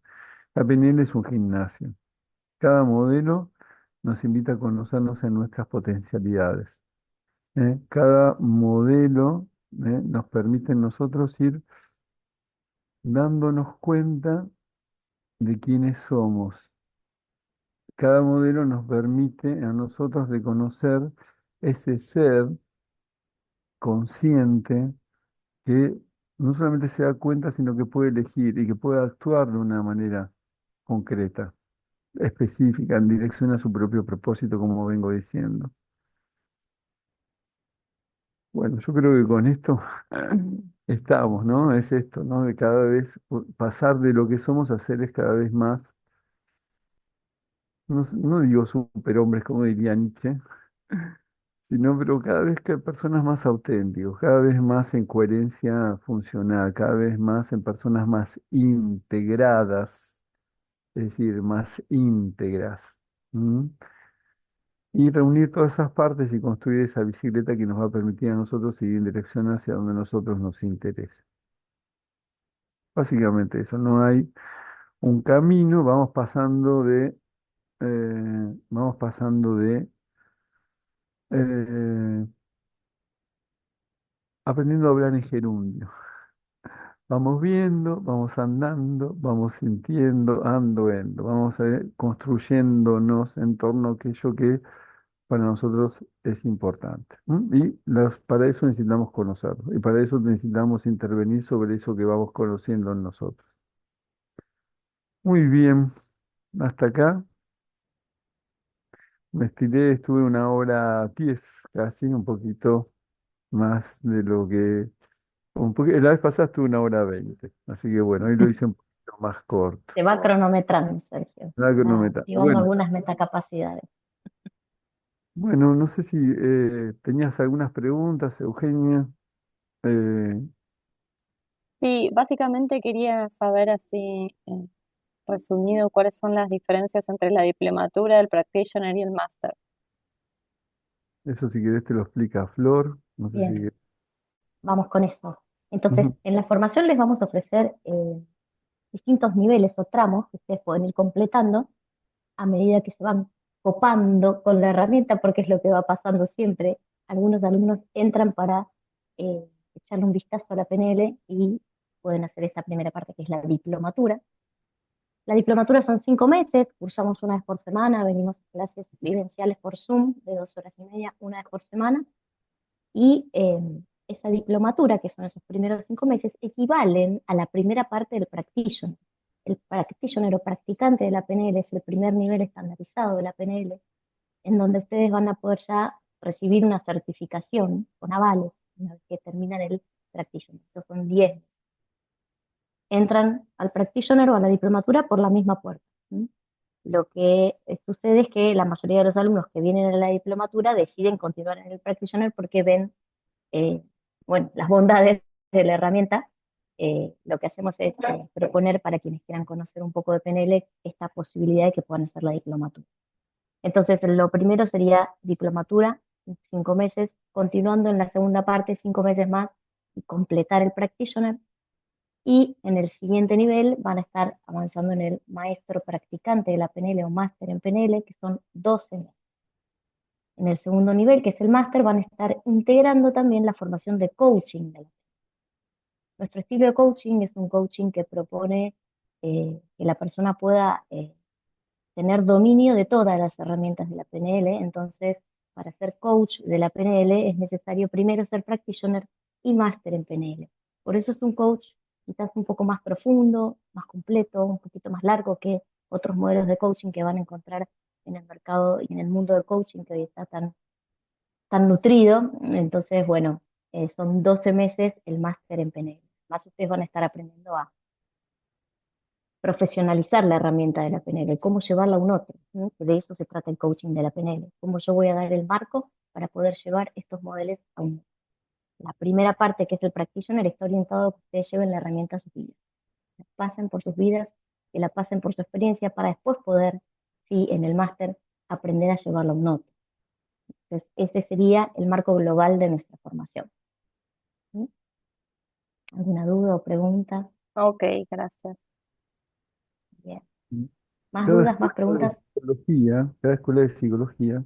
La PNL es un gimnasio. Cada modelo nos invita a conocernos en nuestras potencialidades. Cada modelo nos permite a nosotros ir dándonos cuenta de quiénes somos. Cada modelo nos permite a nosotros reconocer ese ser consciente que no solamente se da cuenta, sino que puede elegir y que puede actuar de una manera concreta, específica, en dirección a su propio propósito, como vengo diciendo. Bueno, yo creo que con esto estamos, ¿no? Es esto, ¿no? De cada vez pasar de lo que somos a seres cada vez más, no digo superhombres como diría Nietzsche, sino pero cada vez que personas más auténticos, cada vez más en coherencia funcional, cada vez más en personas más integradas, es decir, más íntegras. ¿M? Y reunir todas esas partes y construir esa bicicleta que nos va a permitir a nosotros ir en dirección hacia donde nosotros nos interese. Básicamente eso, no hay un camino, vamos pasando de eh, aprendiendo a hablar en gerundio. Vamos viendo, vamos andando, vamos sintiendo, ando. Vamos construyéndonos en torno a aquello que para nosotros es importante. ¿M? Y para eso necesitamos conocerlo. Y para eso necesitamos intervenir sobre eso que vamos conociendo en nosotros. Muy bien, hasta acá. Me estiré, estuve 1 hora 10, casi, un poquito más de lo que... la vez pasada estuve 1 hora 20. Así que bueno, hoy lo hice un poquito más corto. Se va cronometrando, Sergio. Nada que no Va meta. activando Bueno, algunas metacapacidades. bueno, no sé si tenías algunas preguntas, Eugenia. Eh, Sí, básicamente quería saber así, resumido, cuáles son las diferencias entre la diplomatura, el practitioner y el máster. Eso si querés te lo explica Flor. No sé si... Bien, vamos con eso. Entonces, Ujú. en la formación les vamos a ofrecer distintos niveles o tramos que ustedes pueden ir completando a medida que se van copando con la herramienta, porque es lo que va pasando siempre. Algunos alumnos entran para echarle un vistazo a la PNL y pueden hacer esta primera parte que es la diplomatura. La diplomatura son 5 meses, cursamos una vez por semana, venimos a clases vivenciales por Zoom de 2 horas y media, una vez por semana, y esa diplomatura, que son esos primeros 5 meses, equivalen a la primera parte del practitioner. El practitioner o practicante de la PNL es el primer nivel estandarizado de la PNL, en donde ustedes van a poder ya recibir una certificación con avales una vez que terminan el practitioner. Eso son 10 meses. Entran al practitioner o a la diplomatura por la misma puerta. ¿Sí? Lo que sucede es que la mayoría de los alumnos que vienen a la diplomatura deciden continuar en el practitioner porque ven eh, bueno, las bondades de la herramienta. Lo que hacemos es proponer para quienes quieran conocer un poco de PNL esta posibilidad de que puedan hacer la diplomatura. Entonces, lo primero sería diplomatura, 5 meses, continuando en la segunda parte, 5 meses más, y completar el practitioner. Y en el siguiente nivel van a estar avanzando en el maestro practicante de la PNL o máster en PNL, que son 12 meses. En el segundo nivel, que es el máster, van a estar integrando también la formación de coaching. Nuestro estilo de coaching es un coaching que propone que la persona pueda tener dominio de todas las herramientas de la PNL. Entonces, para ser coach de la PNL es necesario primero ser practitioner y máster en PNL. Por eso es un coach quizás un poco más profundo, más completo, un poquito más largo que otros modelos de coaching que van a encontrar en el mercado y en el mundo del coaching que hoy está tan nutrido. Entonces, bueno, son 12 meses el máster en PNL. Más ustedes van a estar aprendiendo a profesionalizar la herramienta de la PNL, cómo llevarla a un otro, ¿no? De eso se trata el coaching de la PNL, cómo yo voy a dar el marco para poder llevar estos modelos a un otro. La primera parte, que es el practitioner, está orientado a que ustedes lleven la herramienta a sus vidas, que pasen por sus vidas, que la pasen por su experiencia para después poder, sí, en el máster, aprender a llevarla a un otro. Entonces, ese sería el marco global de nuestra formación. ¿Sí? ¿Alguna duda o pregunta? Ok, gracias. Bien. ¿Más Cada dudas, más escuela de preguntas? psicología, cada escuela de psicología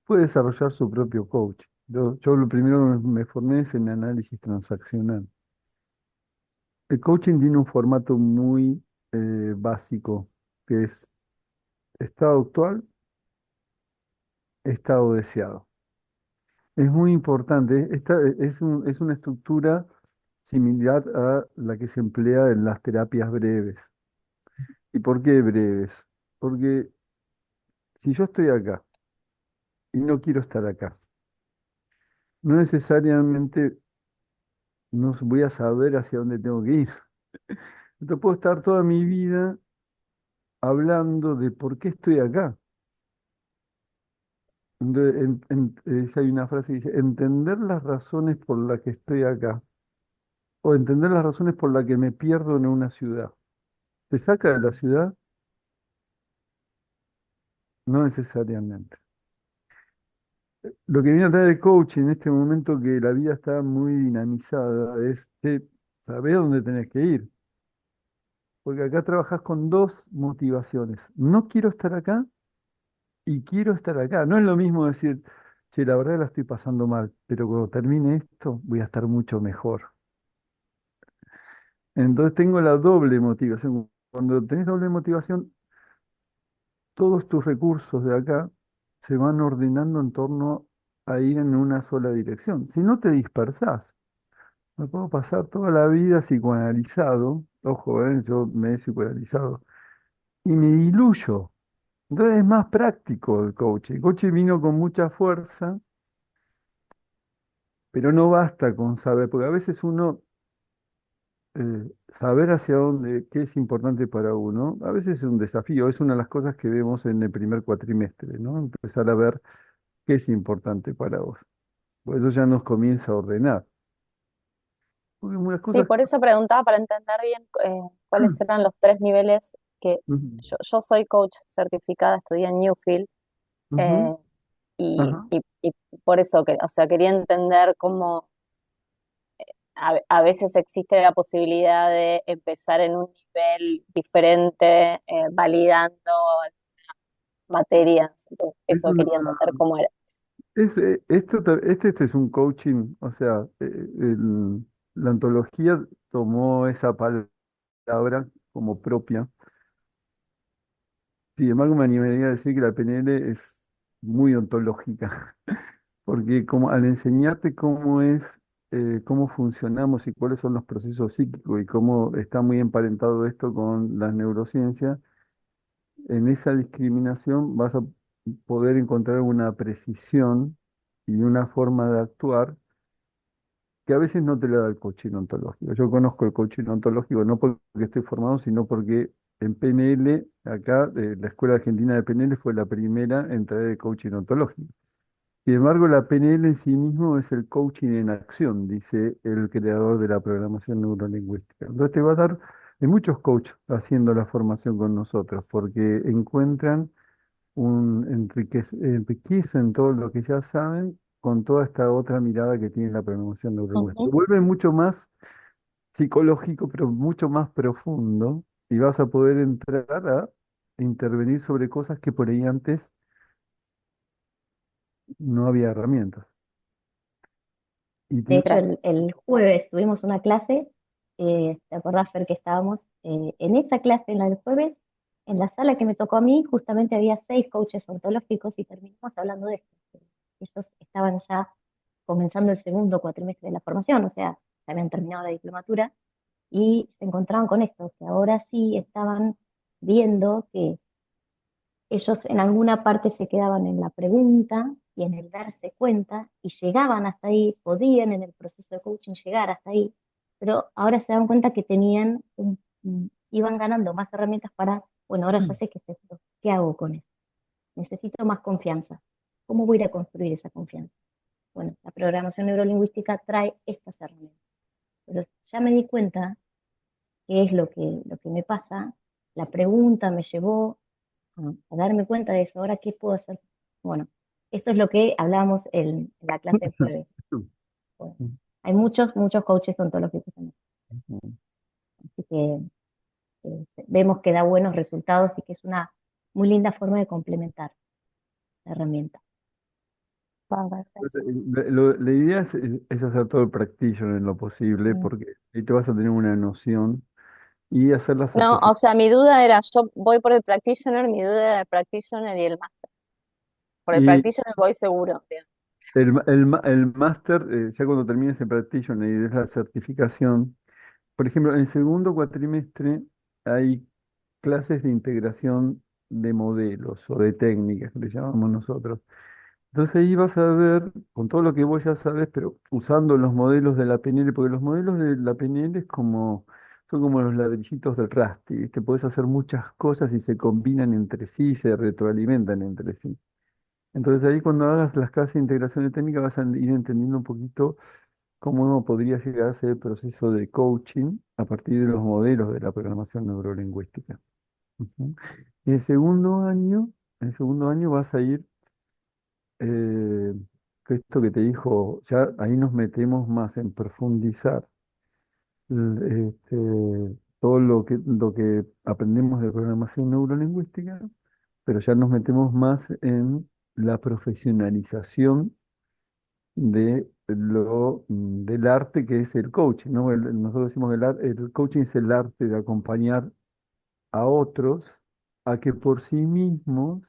puede desarrollar su propio coach. Yo lo primero que me formé es en análisis transaccional. El coaching tiene un formato muy básico, que es estado actual, estado deseado. Es muy importante. Esta es una estructura similar a la que se emplea en las terapias breves. ¿Y por qué breves? Porque si yo estoy acá y no quiero estar acá, no necesariamente no voy a saber hacia dónde tengo que ir. Yo puedo estar toda mi vida hablando de por qué estoy acá. Hay una frase que dice, entender las razones por las que estoy acá, o entender las razones por las que me pierdo en una ciudad. ¿Te saca de la ciudad? No necesariamente. Lo que viene a traer el coach en este momento que la vida está muy dinamizada es que sabés dónde tenés que ir. Porque acá trabajás con dos motivaciones. No quiero estar acá y quiero estar acá. No es lo mismo decir, che, la verdad la estoy pasando mal, pero cuando termine esto voy a estar mucho mejor. Entonces tengo la doble motivación. Cuando tenés doble motivación, todos tus recursos de acá se van ordenando en torno a ir en una sola dirección. Si no te dispersás, me puedo pasar toda la vida psicoanalizado, ojo, yo me he psicoanalizado, y me diluyo. Entonces es más práctico el coaching. El coaching vino con mucha fuerza, pero no basta con saber, porque a veces uno, saber hacia dónde, qué es importante para uno, a veces es un desafío, es una de las cosas que vemos en el primer cuatrimestre, ¿no? Empezar a ver qué es importante para vos. Pues eso ya nos comienza a ordenar. Porque unas Sí, cosas... por eso preguntaba para entender bien cuáles eran los tres niveles que Ujú, yo soy coach certificada, estudié en Newfield, ujú, eh, y, ajá. y por eso, o sea, quería entender cómo a veces existe la posibilidad de empezar en un nivel diferente, validando materias. Entonces, Es eso una, quería entender cómo era. este es un coaching, o sea, la ontología tomó esa palabra como propia. Sin embargo, me animaría a decir que la PNL es muy ontológica, porque como al enseñarte cómo funcionamos y cuáles son los procesos psíquicos y cómo está muy emparentado esto con las neurociencias, en esa discriminación vas a poder encontrar una precisión y una forma de actuar que a veces no te la da el coaching ontológico. Yo conozco el coaching ontológico no porque estoy formado, sino porque en PNL, acá, la Escuela Argentina de PNL fue la primera en traer el coaching ontológico. Sin embargo, la PNL en sí mismo es el coaching en acción, dice el creador de la programación neurolingüística. Entonces te va a dar, hay muchos coaches haciendo la formación con nosotros, porque encuentran enriquecen todo lo que ya saben con toda esta otra mirada que tiene la programación neurolingüística. Ujú. Vuelve mucho más psicológico, pero mucho más profundo, y vas a poder entrar a intervenir sobre cosas que por ahí antes no había herramientas. Y De hecho, Gracias. el jueves tuvimos una clase, ¿te acordás, Fer, que estábamos en esa clase, en la del jueves, en la sala que me tocó a mí, justamente había 6 coaches ontológicos y terminamos hablando de esto. Ellos estaban ya comenzando el segundo cuatrimestre de la formación, o sea, ya habían terminado la diplomatura y se encontraban con esto, que ahora sí estaban viendo que ellos en alguna parte se quedaban en la pregunta y en el darse cuenta y llegaban hasta ahí, podían en el proceso de coaching llegar hasta ahí, pero ahora se dan cuenta que tenían iban ganando más herramientas para, bueno, ahora ya sé qué es esto, ¿qué hago con eso? Necesito más confianza. ¿Cómo voy a ir a construir esa confianza? Bueno, la programación neurolingüística trae estas herramientas, pero ya me di cuenta qué es lo que me pasa. La pregunta me llevó a darme cuenta de eso. Ahora, ¿qué puedo hacer? Bueno, esto es lo que hablábamos en la clase del jueves. Bueno, hay muchos coaches ontológicos en esto. Así que vemos que da buenos resultados y que es una muy linda forma de complementar la herramienta. Bárbaro, gracias. La idea es hacer todo el practitioner en lo posible, Mm. porque ahí te vas a tener una noción y hacer la No, o certificación. sea, mi duda era, yo voy por el practitioner, mi duda era el practitioner y el máster. Por el Y practitioner voy seguro. Bien. el máster, ya cuando termines el practitioner y des la certificación, por ejemplo, en el segundo cuatrimestre hay clases de integración de modelos o de técnicas, que le llamamos nosotros. Entonces ahí vas a ver, con todo lo que vos ya sabes, pero usando los modelos de la PNL, porque los modelos de la PNL son como los ladrillitos del Rusty, ¿viste? Podés hacer muchas cosas y se combinan entre sí, se retroalimentan entre sí. Entonces ahí cuando hagas las clases de integración de técnica vas a ir entendiendo un poquito cómo uno podría llegar a hacer el proceso de coaching a partir de los modelos de la programación neurolingüística. Ujú. Y el segundo año vas a ir eh, que esto que te dijo, ya ahí nos metemos más en profundizar todo lo que aprendemos de programación neurolingüística, pero ya nos metemos más en la profesionalización del arte que es el coaching, ¿no? Nosotros decimos el coaching es el arte de acompañar a otros a que por sí mismos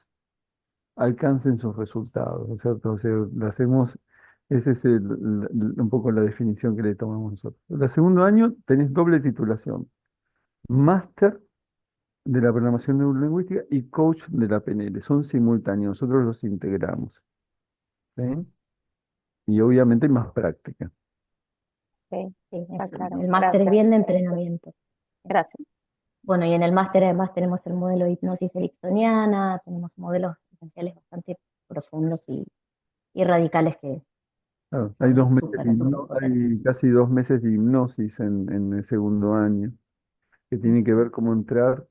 alcancen sus resultados, ¿no es cierto? O sea, lo hacemos, ese es un poco la definición que le tomamos nosotros. El segundo año tenés doble titulación, máster de la programación neurolingüística y coach de la PNL, son simultáneos, nosotros los integramos, ¿sí? Y obviamente más práctica. Ok, Sí, está claro. el máster es Gracias. bien de entrenamiento. Gracias. Bueno, y en el máster además tenemos el modelo de hipnosis ericksoniana, tenemos modelos esenciales bastante profundos y radicales que Claro, hay son dos meses súper, súper potentes. hay casi 2 meses de hipnosis en el segundo año, que tiene que ver cómo entrar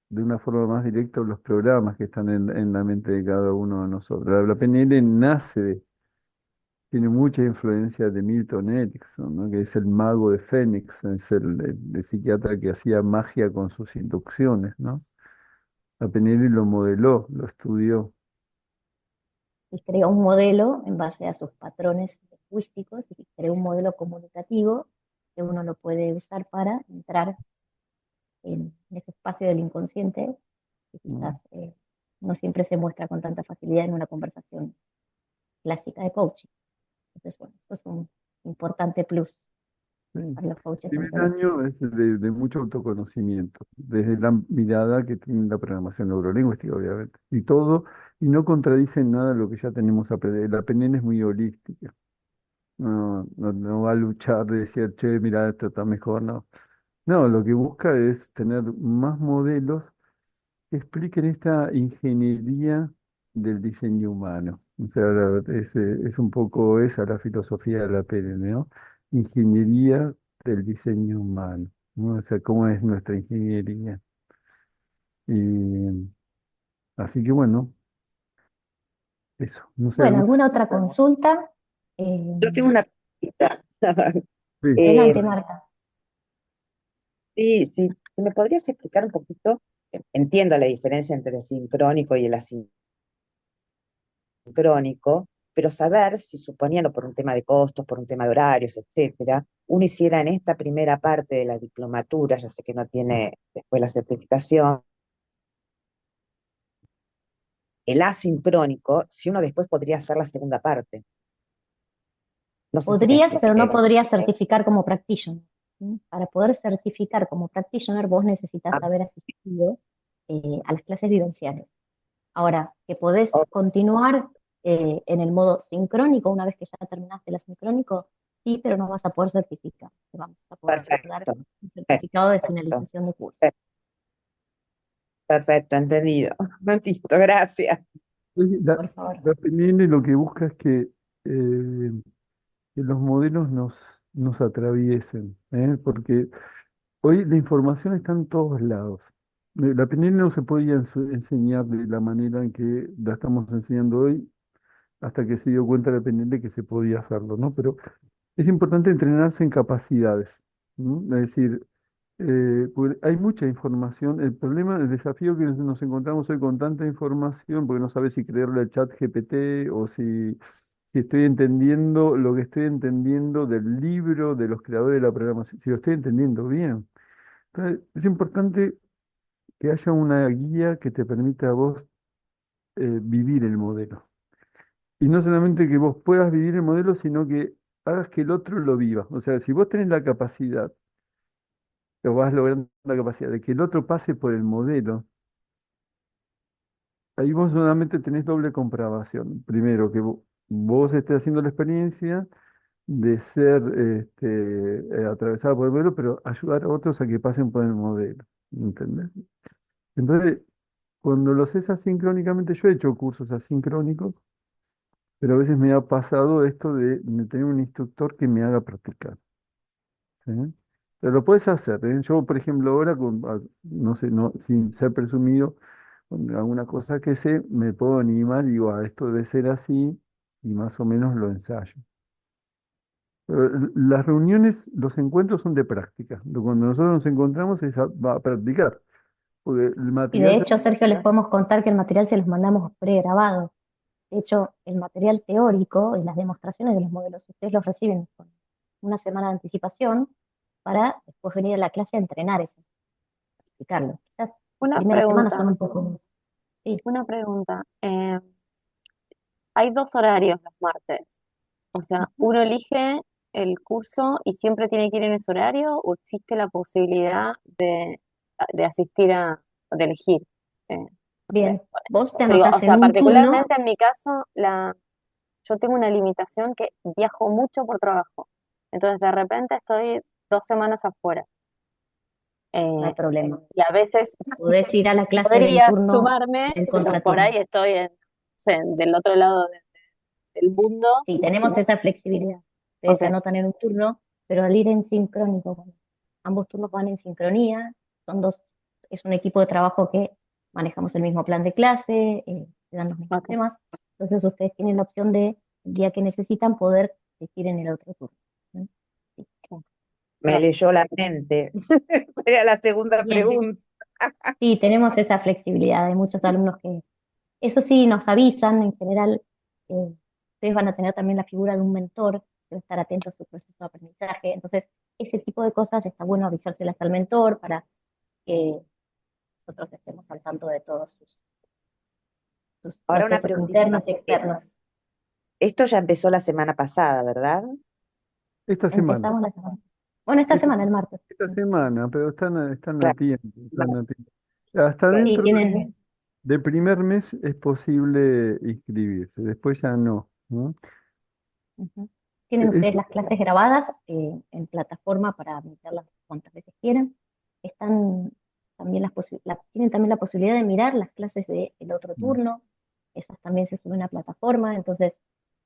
de una forma más directa los programas que están en la mente de cada uno de nosotros. La PNL tiene mucha influencia de Milton Erickson, ¿no? Que es el mago de Fénix, es el psiquiatra que hacía magia con sus inducciones, ¿no? La PNL lo modeló, lo estudió. Y crea un modelo en base a sus patrones lingüísticos y crea un modelo comunicativo que uno lo puede usar para entrar en ese espacio del inconsciente que ¿No? quizás no siempre se muestra con tanta facilidad en una conversación clásica de coaching. Entonces, bueno, esto es un importante plus Sí. para los El coaches primer ontológicos. año es de mucho autoconocimiento, desde la mirada que tiene la programación neurolingüística, obviamente. Y no contradice en nada lo que ya tenemos aprendido. La PNL es muy holística. No va a luchar de decir, che, mira, esto está mejor, no. No, lo que busca es tener más modelos que expliquen esta ingeniería del diseño humano. O sea, es un poco esa la filosofía de la PNL, ¿no? Ingeniería del diseño humano, ¿no? O sea, cómo es nuestra ingeniería. Y así que bueno, eso. No sé, Bueno, algún... ¿alguna otra consulta? Yo tengo una pregunta. Sí. Eh, Adelante, Marta. Sí, sí, ¿si me podrías explicar un poquito? Entiendo la diferencia entre el sincrónico y el asincrónico, pero saber si suponiendo por un tema de costos, por un tema de horarios, etcétera, uno hiciera en esta primera parte de la diplomatura, ya sé que no tiene después la certificación, el asincrónico, si uno después podría hacer la segunda parte. No sé si me Podrías, pero no expliqué. podrías certificar como practitioner. ¿Sí? Para poder certificar como practitioner, vos necesitas Ah, haber asistido a las clases vivenciales. Ahora, que podés oh, continuar en el modo sincrónico una vez que ya terminaste el asincrónico, sí, pero no vas a poder certificar. Te vamos a poder dar perfecto, un certificado de perfecto, finalización de curso. perfecto, entendido. Listo, gracias. Oye, Por favor. la PNL lo que busca es que los modelos nos atraviesen, ¿eh? Porque hoy la información está en todos lados. La PNL no se podía enseñar de la manera en que la estamos enseñando hoy hasta que se dio cuenta la PNL que se podía hacerlo, ¿no? Pero es importante entrenarse en capacidades, ¿no? Es decir, porque hay mucha información. El problema, el desafío que nos encontramos hoy con tanta información, porque no sabes si creerle al chat GPT o si estoy entendiendo lo que estoy entendiendo del libro de los creadores de la programación, si lo estoy entendiendo bien. Entonces, es importante que haya una guía que te permita a vos vivir el modelo. Y no solamente que vos puedas vivir el modelo, sino que hagas que el otro lo viva. O sea, si vos tenés la capacidad, o vas logrando la capacidad de que el otro pase por el modelo, ahí vos solamente tenés doble comprobación. Primero, que vos estés haciendo la experiencia de ser atravesado por el modelo, pero ayudar a otros a que pasen por el modelo. ¿Entendés? Entonces, cuando lo haces asincrónicamente, yo he hecho cursos asincrónicos, pero a veces me ha pasado esto de tener un instructor que me haga practicar. ¿Sí? Pero lo puedes hacer, ¿eh? Yo, por ejemplo, ahora, no sé, no, sin ser presumido, con alguna cosa que sé, me puedo animar y digo, esto debe ser así, y más o menos lo ensayo. Pero las reuniones, los encuentros son de práctica. Cuando nosotros nos encontramos es a practicar, porque el Y de material hecho, Sergio, les podemos contar que el material se los mandamos pregrabado. De hecho, el material teórico y las demostraciones de los modelos, ustedes los reciben con una semana de anticipación para después venir a la clase a entrenar eso, practicarlo. Quizás las Una primeras semanas pregunta, son un poco más. Sí, una pregunta. Hay dos horarios los martes. O sea, ¿uno elige el curso y siempre tiene que ir en ese horario o existe la posibilidad de asistir de elegir? No sé. bien. Vos te Te digo, o anotás en sea, un turno. particularmente en mi caso, yo tengo una limitación que viajo mucho por trabajo. Entonces, de repente estoy 2 semanas afuera. No hay Eh, problema. y a veces Podés ir a la clase del podría turno sumarme, del pero por ahí contraturno. estoy no sé, del otro lado del mundo. Sí, tenemos esa flexibilidad. Ustedes Ok, se anotan en un turno, pero al ir en sincrónico, bueno, ambos turnos van en sincronía, son dos, es un equipo de trabajo que manejamos el mismo plan de clase, se dan los mismos ok. temas, entonces ustedes tienen la opción de, el día que necesitan, poder elegir en el otro turno. ¿Sí? Sí. Me leyó la mente. Era la segunda Bien, pregunta. sí, tenemos esa flexibilidad. Hay muchos alumnos que, eso sí, nos avisan en general. Ustedes van a tener también la figura de un mentor que va a estar atento a su proceso de aprendizaje. Entonces, ese tipo de cosas está bueno avisárselas al mentor para que nosotros estemos al tanto de todos sus Ahora una procesos preguntita. internos y externos. Esto ya empezó la semana pasada, ¿verdad? esta semana. Empezamos la semana. Bueno, esta Esta, semana, el martes. esta semana, pero están a Claro, tiempo, están claro, a tiempo. Hasta ok. Sí, dentro tienen, del primer mes es posible inscribirse, después ya no, ¿no? ujú. Tienen Es, ustedes las clases grabadas en plataforma para meterlas cuantas veces quieran. Están también tienen también la posibilidad de mirar las clases del otro turno. Esas también se suben a plataforma. Entonces,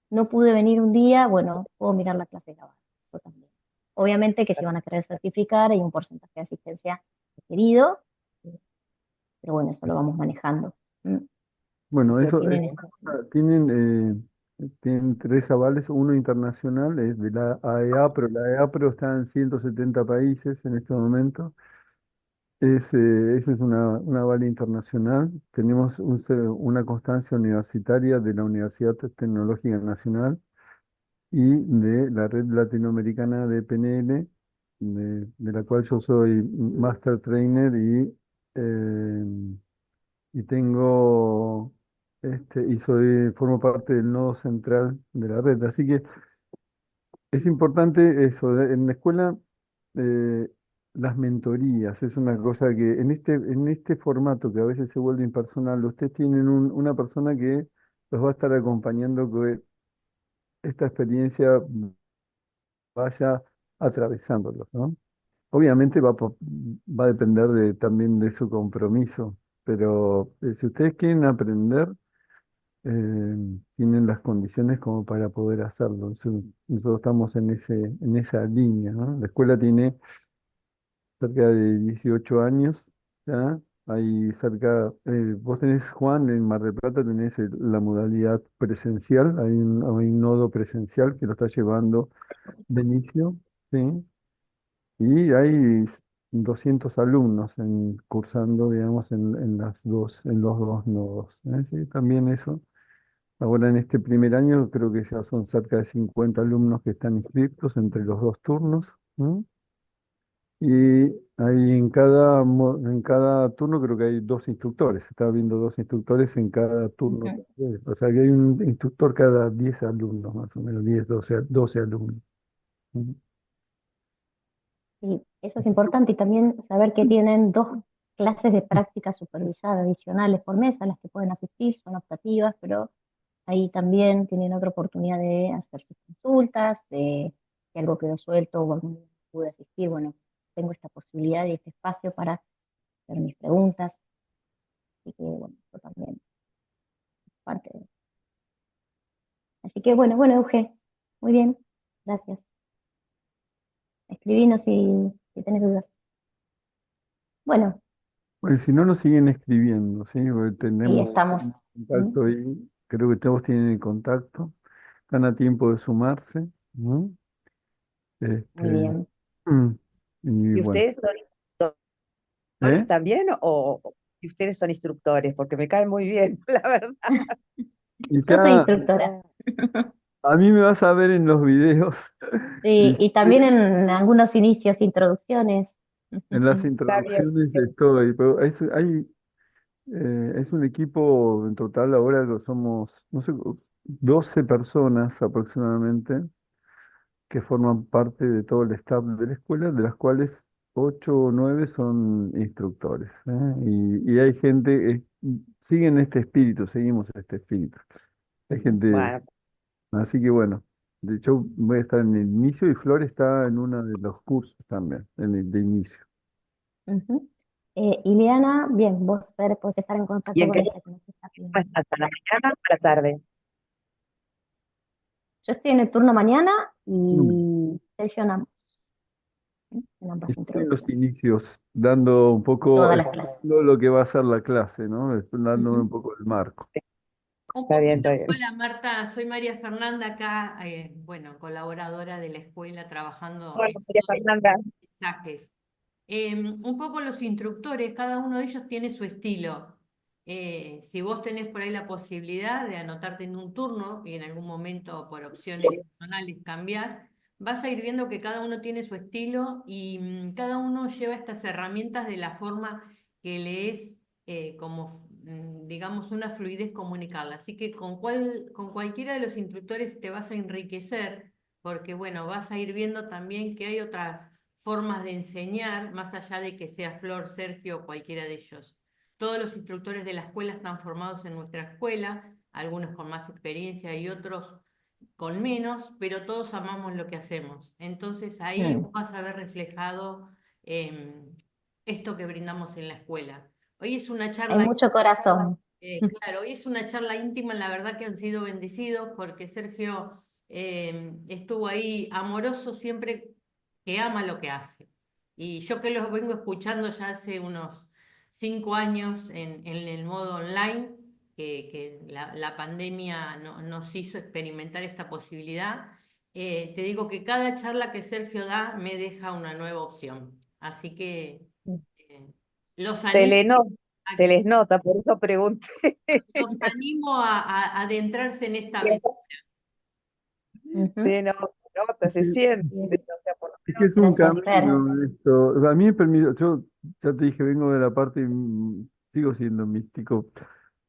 no pude venir un día, bueno, puedo mirar la clase grabada. Eso también. Obviamente que si van a querer certificar, hay un porcentaje de asistencia requerido, eh, pero bueno, eso lo vamos manejando. ¿Mm? Así bueno, que eso tienen esta opción. tienen tres avales, uno internacional, es de la AEA, pero la AEA pero está en 170 países en este momento. Esa es una aval internacional. Tenemos una constancia universitaria de la Universidad Tecnológica Nacional y de la Red Latinoamericana de PNL, de la cual yo soy Master Trainer eh, y tengo formo parte del nodo central de la red. Así que es importante eso, en la escuela eh, las mentorías, es una cosa que en este formato que a veces se vuelve impersonal, ustedes tienen una persona que los va a estar acompañando, que esta experiencia vaya atravesándolos, ¿no? Obviamente va a depender también de su compromiso, pero si ustedes quieren aprender, eh, tienen las condiciones como para poder hacerlo. Nosotros estamos en esa línea, ¿no? La escuela tiene cerca de 18 años, ¿ya? Hay vos tenés, Juan, en Mar del Plata tenés la modalidad presencial, hay un nodo presencial que lo está llevando Benicio, ¿sí? Y hay 200 alumnos cursando, digamos, en los dos nodos, ¿eh? Sí, también eso. Ahora en este primer año creo que ya son cerca de 50 alumnos que están inscritos entre los dos turnos. ¿No? Y hay en cada turno creo que hay dos instructores. Estaba viendo dos instructores en cada turno. Ujú. O sea que hay un instructor cada 10 alumnos, más o menos, 10 12 alumnos. Ujú. Y eso es importante y también saber que tienen dos clases de práctica supervisada adicionales por mes a las que pueden asistir, son optativas, pero ahí también tienen otra oportunidad de hacer sus consultas, de si algo quedó suelto o algún día no pude asistir, bueno, tengo esta posibilidad y este espacio para hacer mis preguntas, así que bueno, eso también es parte de. Así que bueno, Euge, muy bien, gracias. Escribinos si tenés dudas. Bueno, Bueno, si no nos siguen escribiendo, ¿sí? Porque ahí tenemos estamos. ¿Mm? contacto ahí, creo que todos tienen el contacto, están a tiempo de sumarse, ¿no? Muy Este, bien. mm, y ¿Y bueno, ustedes son instructores ¿eh? también y ustedes son instructores? Porque me caen muy bien, la verdad. Y Yo soy cada, instructora. a mí me vas a ver en los videos y Y también en algunos inicios, introducciones. en las Está bien. introducciones estoy, pero es un equipo en total, ahora lo somos, no sé, 12 personas aproximadamente que forman parte de todo el staff de la escuela, de las cuales 8 o 9 son instructores, ¿eh? Y hay gente, siguen este espíritu, seguimos este espíritu. Hay gente, Bueno, así que bueno, de hecho voy a estar en el inicio y Flor está en uno de los cursos también, en el de inicio. Ujú. Ileana, bien, vos Fer, podés estar en ¿y contacto en con qué ella, que nos está pidiendo. turno estás? ¿A la mañana o a la tarde? Yo estoy en el turno mañana Mm. y sesionamos, ¿sí? En ambas Estoy en los introducciones, inicios, dando un poco, todas las clases. explicando lo que va a ser la clase, ¿no? Dando Ujú. un poco el marco. Un Está bien, poquito, está bien. hola Marta, soy María Fernanda acá, bueno, colaboradora de la escuela trabajando Hola, en María todo esto Fernanda. de mensajes. Un poco los instructores, cada uno de ellos tiene su estilo. Si vos tenés por ahí la posibilidad de anotarte en un turno y en algún momento por opciones personales cambiás, vas a ir viendo que cada uno tiene su estilo y cada uno lleva estas herramientas de la forma que le es digamos, una fluidez comunicarla. Así que con cualquiera de los instructores te vas a enriquecer porque, bueno, vas a ir viendo también que hay otras formas de enseñar, más allá de que sea Flor, Sergio o cualquiera de ellos. Todos los instructores de la escuela están formados en nuestra escuela, algunos con más experiencia y otros con menos, pero todos amamos lo que hacemos. Entonces ahí Mm. vos vas a ver reflejado esto que brindamos en la escuela. Hoy es una Hay charla mucho corazón. claro, hoy es una charla íntima, la verdad que han sido bendecidos porque Sergio estuvo ahí amoroso siempre que ama lo que hace. Y yo que los vengo escuchando ya hace unos 5 años en el modo online, que la pandemia nos hizo experimentar esta posibilidad, te digo que cada charla que Sergio da me deja una nueva opción. Así que... eh, los Se animo le no- a, se les nota, por eso pregunté. los animo a adentrarse en esta aventura. Ujú. Se nota, se siente, Así es. o sea, por lo Es que es Para un entender. camino esto. A mí me permite, yo ya te dije, vengo de la parte, sigo siendo místico,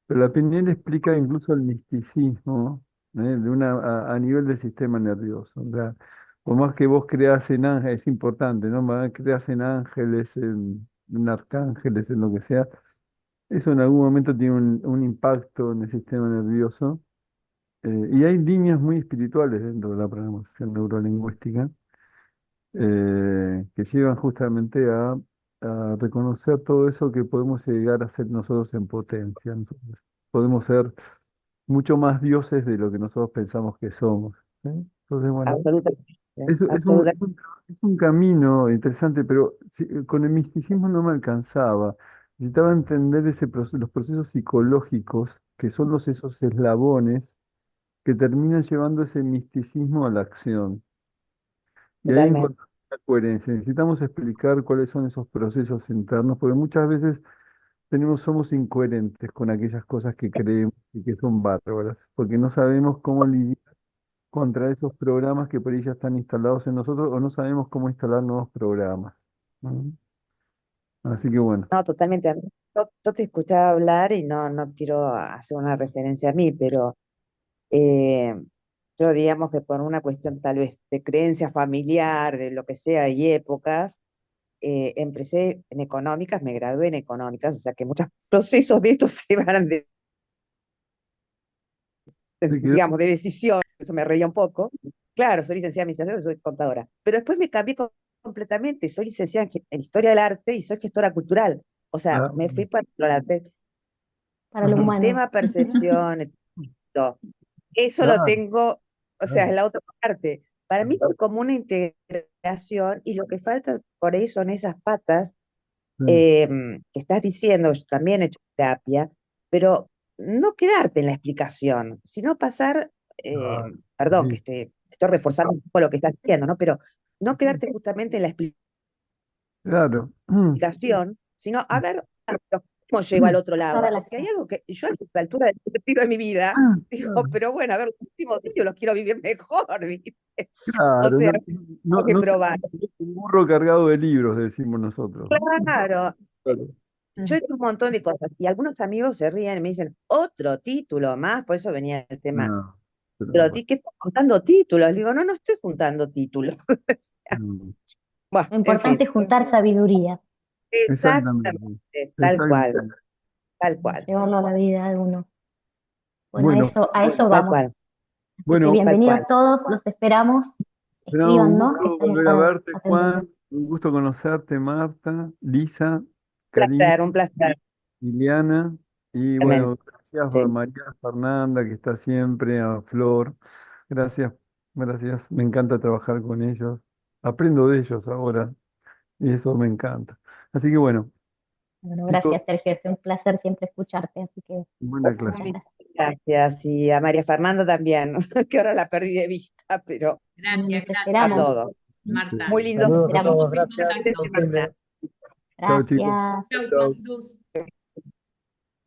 pero la PNL explica incluso el misticismo, de a nivel del sistema nervioso. O sea, por más que vos creas en ángeles, es importante, ¿no? Creas en ángeles, en arcángeles, en lo que sea, eso en algún momento tiene un impacto en el sistema nervioso. Y hay líneas muy espirituales dentro de la programación neurolingüística que llevan justamente a reconocer todo eso que podemos llegar a ser nosotros en potencia. Nosotros podemos ser mucho más dioses de lo que nosotros pensamos que somos. ¿Sí? Entonces, bueno, absolutamente, eso absolutamente. es un camino interesante, pero con el misticismo no me alcanzaba. Necesitaba entender los procesos psicológicos, que son esos eslabones que terminan llevando ese misticismo a la acción. Y ahí Totalmente. encontramos la coherencia. Necesitamos explicar cuáles son esos procesos internos, porque muchas veces somos incoherentes con aquellas cosas que creemos y que son bárbaras, porque no sabemos cómo lidiar contra esos programas que por ahí ya están instalados en nosotros o no sabemos cómo instalar nuevos programas. ¿No? Así que bueno, No, totalmente. Yo te escuchaba hablar y no quiero hacer una referencia a mí, pero eh, yo digamos que por una cuestión tal vez de creencia familiar, de lo que sea, y épocas, empecé en económicas, me gradué en económicas, o sea que muchos procesos de estos se van te quedó. digamos, de decisión, eso me reía un poco. Claro, soy licenciada en administración, soy contadora, pero después me cambié completamente, soy licenciada en historia del arte y soy gestora cultural. O sea, Ah, me fui para el arte, Para lo ajá, humano. tema percepción, todo. Eso lo claro, tengo, o sea, es claro, la otra parte. Para mí fue como una integración y lo que falta por ahí son esas patas sí, que estás diciendo, yo también he hecho terapia, pero no quedarte en la explicación, sino pasar, claro, perdón, que sí, estoy reforzando un poco lo que estás diciendo, ¿no? Pero no quedarte justamente en la claro. explicación, sino a ver cómo llego al otro lado, Pasar a la porque hay acción. algo que yo a esta altura del retiro de mi vida, digo, Claro. pero bueno, a ver, los últimos días yo los quiero vivir mejor, ¿viste? O Claro, sea, no, hay que no ser probar. un burro cargado de libros, decimos nosotros, ¿no? Claro, Claro. yo he hecho un montón de cosas y algunos amigos se ríen y me dicen, otro título más, por eso venía el tema. No, pero Pero a bueno, ti que estás juntando títulos, le digo, no estoy juntando títulos. no. Bueno, Lo en fin, importante es juntar sabiduría, Exactamente, exactamente, exactamente. tal cual, llevarlo a la vida de uno. Bueno, Bueno, a eso tal vamos. cual, Así que bueno, tal bienvenidos cual. todos, los esperamos. será un Escríbanos, que gusto estamos volver a para verte, atenderlos. Juan, un gusto conocerte, Marta, Lisa, Karina, Un placer, Liliana, y realmente. bueno, gracias a María Fernanda, que está siempre, a Flor, gracias, gracias, me encanta trabajar con ellos, aprendo de ellos ahora, y eso me encanta. Así que bueno, Bueno, chicos, gracias, Sergio. Es un placer siempre escucharte, así que buena muchas clase. gracias. Gracias, y a María Fernanda también, que ahora la perdí de vista, pero Gracias, Los a gracias, esperamos, todos. Marta. Muy lindo los Saludos a esperamos. todos, Estamos en gracias. fin de contacto. semana. Chao, chicos. Gracias. Chau, Chao. Juan Cruz.